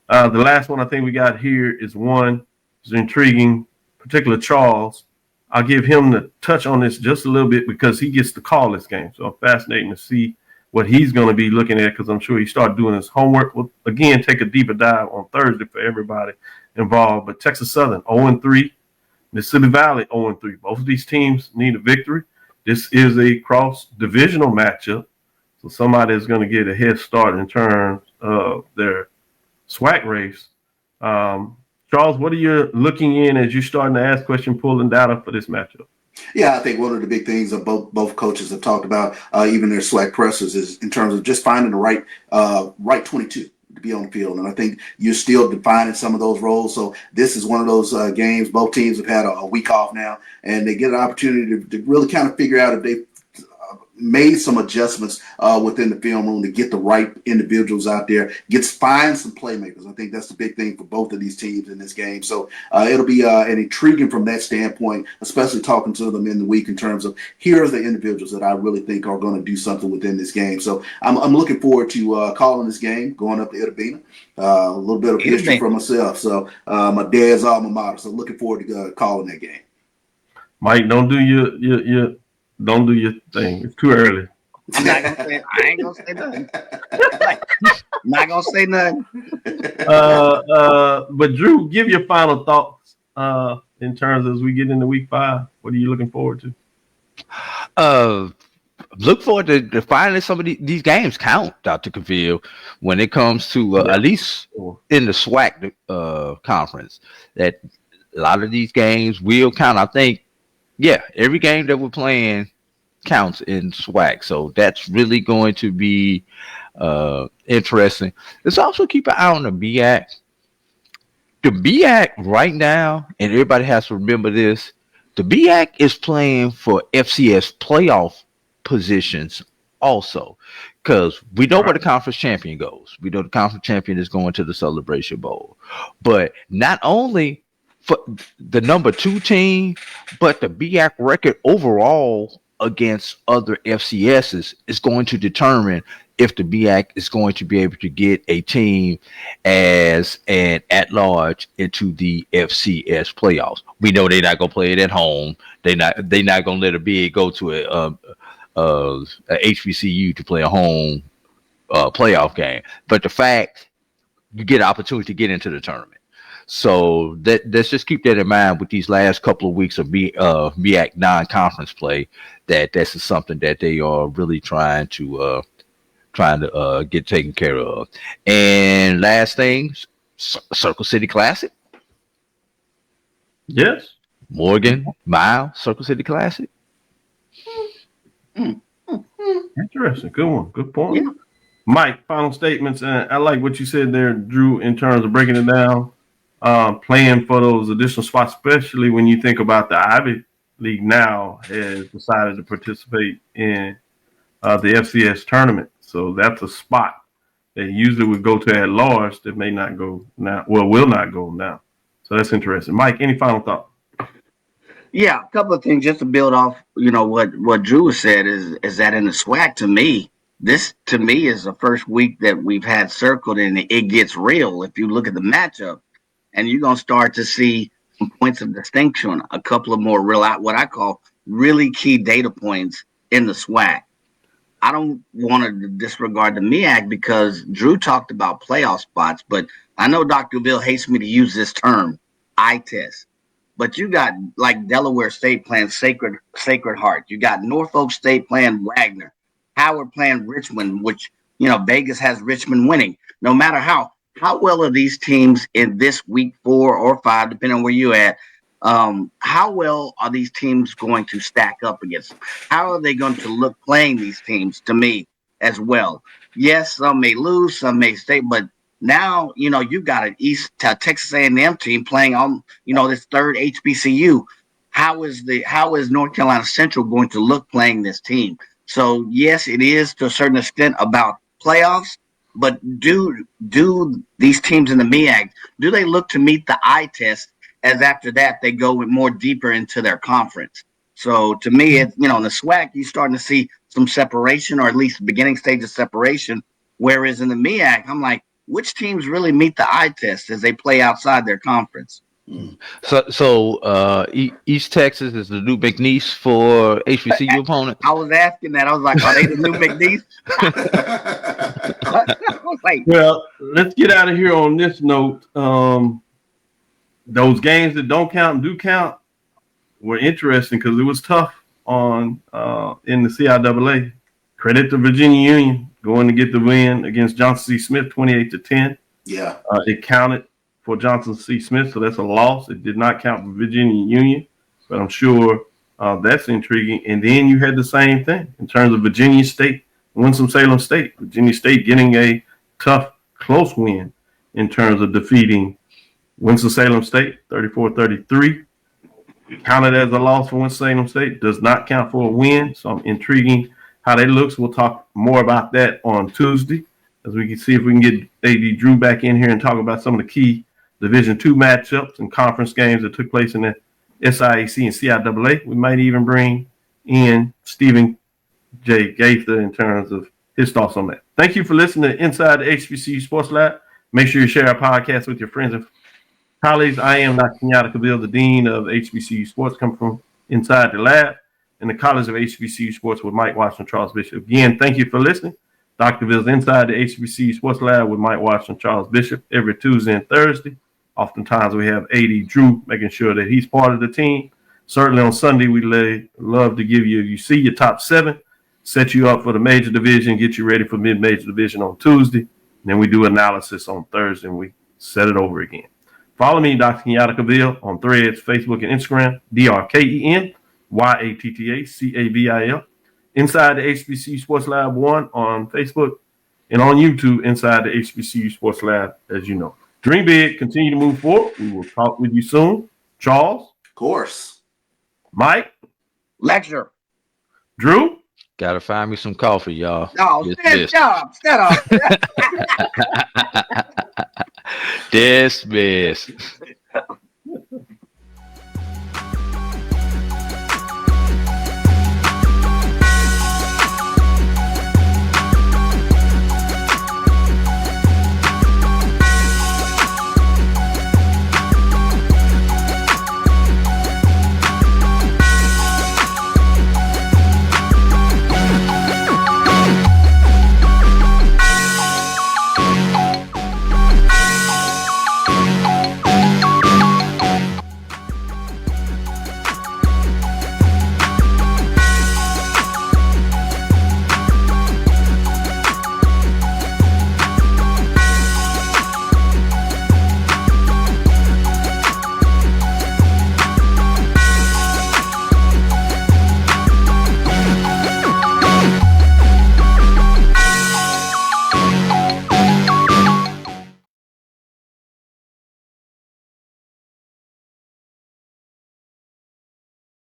The last one I think we got here is one that's intriguing, particularly Charles. I'll give him the touch on this just a little bit because he gets to call this game. So fascinating to see what he's going to be looking at because I'm sure he started doing his homework. We'll, again, take a deeper dive on Thursday for everybody involved. But Texas Southern 0-3, Mississippi Valley 0-3. Both of these teams need a victory. This is a cross-divisional matchup, so somebody is going to get a head start in terms of their SWAC race. Charles, what are you looking in as you're starting to ask questions, pulling data for this matchup? Yeah, I think one of the big things that both coaches have talked about, even their SWAC pressers, is in terms of just finding the right 22 to be on the field. And I think you're still defining some of those roles. So this is one of those games. Both teams have had a week off now, and they get an opportunity to really kind of figure out if they made some adjustments within the film room to get the right individuals out there, find some playmakers. I think that's the big thing for both of these teams in this game. So it'll be an intriguing from that standpoint, especially talking to them in the week in terms of here's the individuals that I really think are going to do something within this game. So I'm looking forward to calling this game, going up to Itta Bena. A little bit of history for myself. So my dad's alma mater. So looking forward to calling that game. Mike, don't do your don't do your thing. It's too early. I ain't gonna say nothing. Not gonna say nothing. But Drew, give your final thoughts in terms of as we get into week 5. What are you looking forward to? Look forward to finally some of these games count, Dr. Cavil, when it comes to at least in the SWAC conference. That a lot of these games will count. I think, every game that we're playing counts in SWAC. So that's really going to be interesting. Let's also keep an eye on the BAC. The BAC right now, and everybody has to remember this, the BAC is playing for FCS playoff positions also, because we know where the conference champion goes. We know the conference champion is going to the Celebration Bowl. But not only for the number 2 team, but the BAC record overall against other FCSs is going to determine if the BAC is going to be able to get a team as an at-large into the FCS playoffs. We know they're not going to play it at home. They're not going to let a BA go to a HBCU to play a home playoff game. But the fact you get an opportunity to get into the tournament. So let's just keep that in mind with these last couple of weeks of BAC non-conference play. This is something that they are really trying to get taken care of. And last thing, Circle City Classic. Yes. Morgan, Miles, Circle City Classic. Interesting. Good one. Good point. Yeah. Mike, final statements. And I like what you said there, Drew, in terms of breaking it down. Playing for those additional spots, especially when you think about the Ivy League now has decided to participate in the FCS tournament. So that's a spot that usually would go to at large that may not go now. Well, will not go now. So that's interesting. Mike, any final thought? Yeah, a couple of things just to build off, what Drew said is that in the SWAC, this to me is the first week that we've had circled and it gets real. If you look at the matchup, and you're going to start to see some points of distinction, a couple of more what I call really key data points in the SWAC. I don't want to disregard the MEAC because Drew talked about playoff spots, but I know Dr. Bill hates me to use this term, eye test. But you got like Delaware State playing Sacred Heart. You got Norfolk State playing Wagner. Howard playing Richmond, which, Vegas has Richmond winning. No matter how well are these teams in this week 4 or 5, depending on where you're at, how well are these teams going to stack up against them? How are they going to look playing these teams to me as well? Yes, some may lose, some may stay, but Now, you've got an East Texas A&M team playing on, this third HBCU. How is North Carolina Central going to look playing this team? So yes, it is to a certain extent about playoffs, but do these teams in the MEAC, do they look to meet the eye test as after that they go more deeper into their conference? So to me, it's, in the SWAC, you're starting to see some separation, or at least beginning stage of separation. Whereas in the MEAC, I'm like, which teams really meet the eye test as they play outside their conference? So East Texas is the new McNeese for HBCU opponents. I was asking that. I was like, are they the new McNeese? Well, let's get out of here on this note. Those games that don't count and do count were interesting because it was tough in the CIAA. Credit to Virginia Union going to get the win against Johnson C. Smith, 28-10. Yeah, it counted for Johnson C. Smith, so that's a loss. It did not count for Virginia Union, but I'm sure that's intriguing. And then you had the same thing in terms of Virginia State, Winston-Salem State. Virginia State getting a tough, close win in terms of defeating Winston-Salem State, 34-33. Counted as a loss for Winston-Salem State, does not count for a win, so I'm intriguing how that looks. We'll talk more about that on Tuesday as we can see if we can get AD Drew back in here and talk about some of the key Division II matchups and conference games that took place in the SIAC and CIAA. We might even bring in Stephen J. Gaither in terms of his thoughts on that. Thank you for listening to Inside the HBCU Sports Lab. Make sure you share our podcast with your friends and colleagues. I am Dr. Kenyatta Cavil, the Dean of HBCU Sports, come from Inside the Lab in the College of HBCU Sports with Mike Washington, Charles Bishop. Again, thank you for listening. Dr. Cavill's Inside the HBCU Sports Lab with Mike Washington, Charles Bishop every Tuesday and Thursday. Oftentimes we have AD Drew making sure that he's part of the team. Certainly on Sunday, we love to give you see your top 7, set you up for the major division, get you ready for mid-major division on Tuesday. And then we do analysis on Thursday and we set it over again. Follow me, Dr. Kenyatta Cavil, on Threads, Facebook, and Instagram, DrKenyattaCavil. Inside the HBCU Sports Lab 1 on Facebook and on YouTube, Inside the HBCU Sports Lab, as you know. Dream big, continue to move forward. We will talk with you soon. Charles? Of course. Mike? Lecture. Drew? Gotta find me some coffee, y'all. No, stop. Dismissed.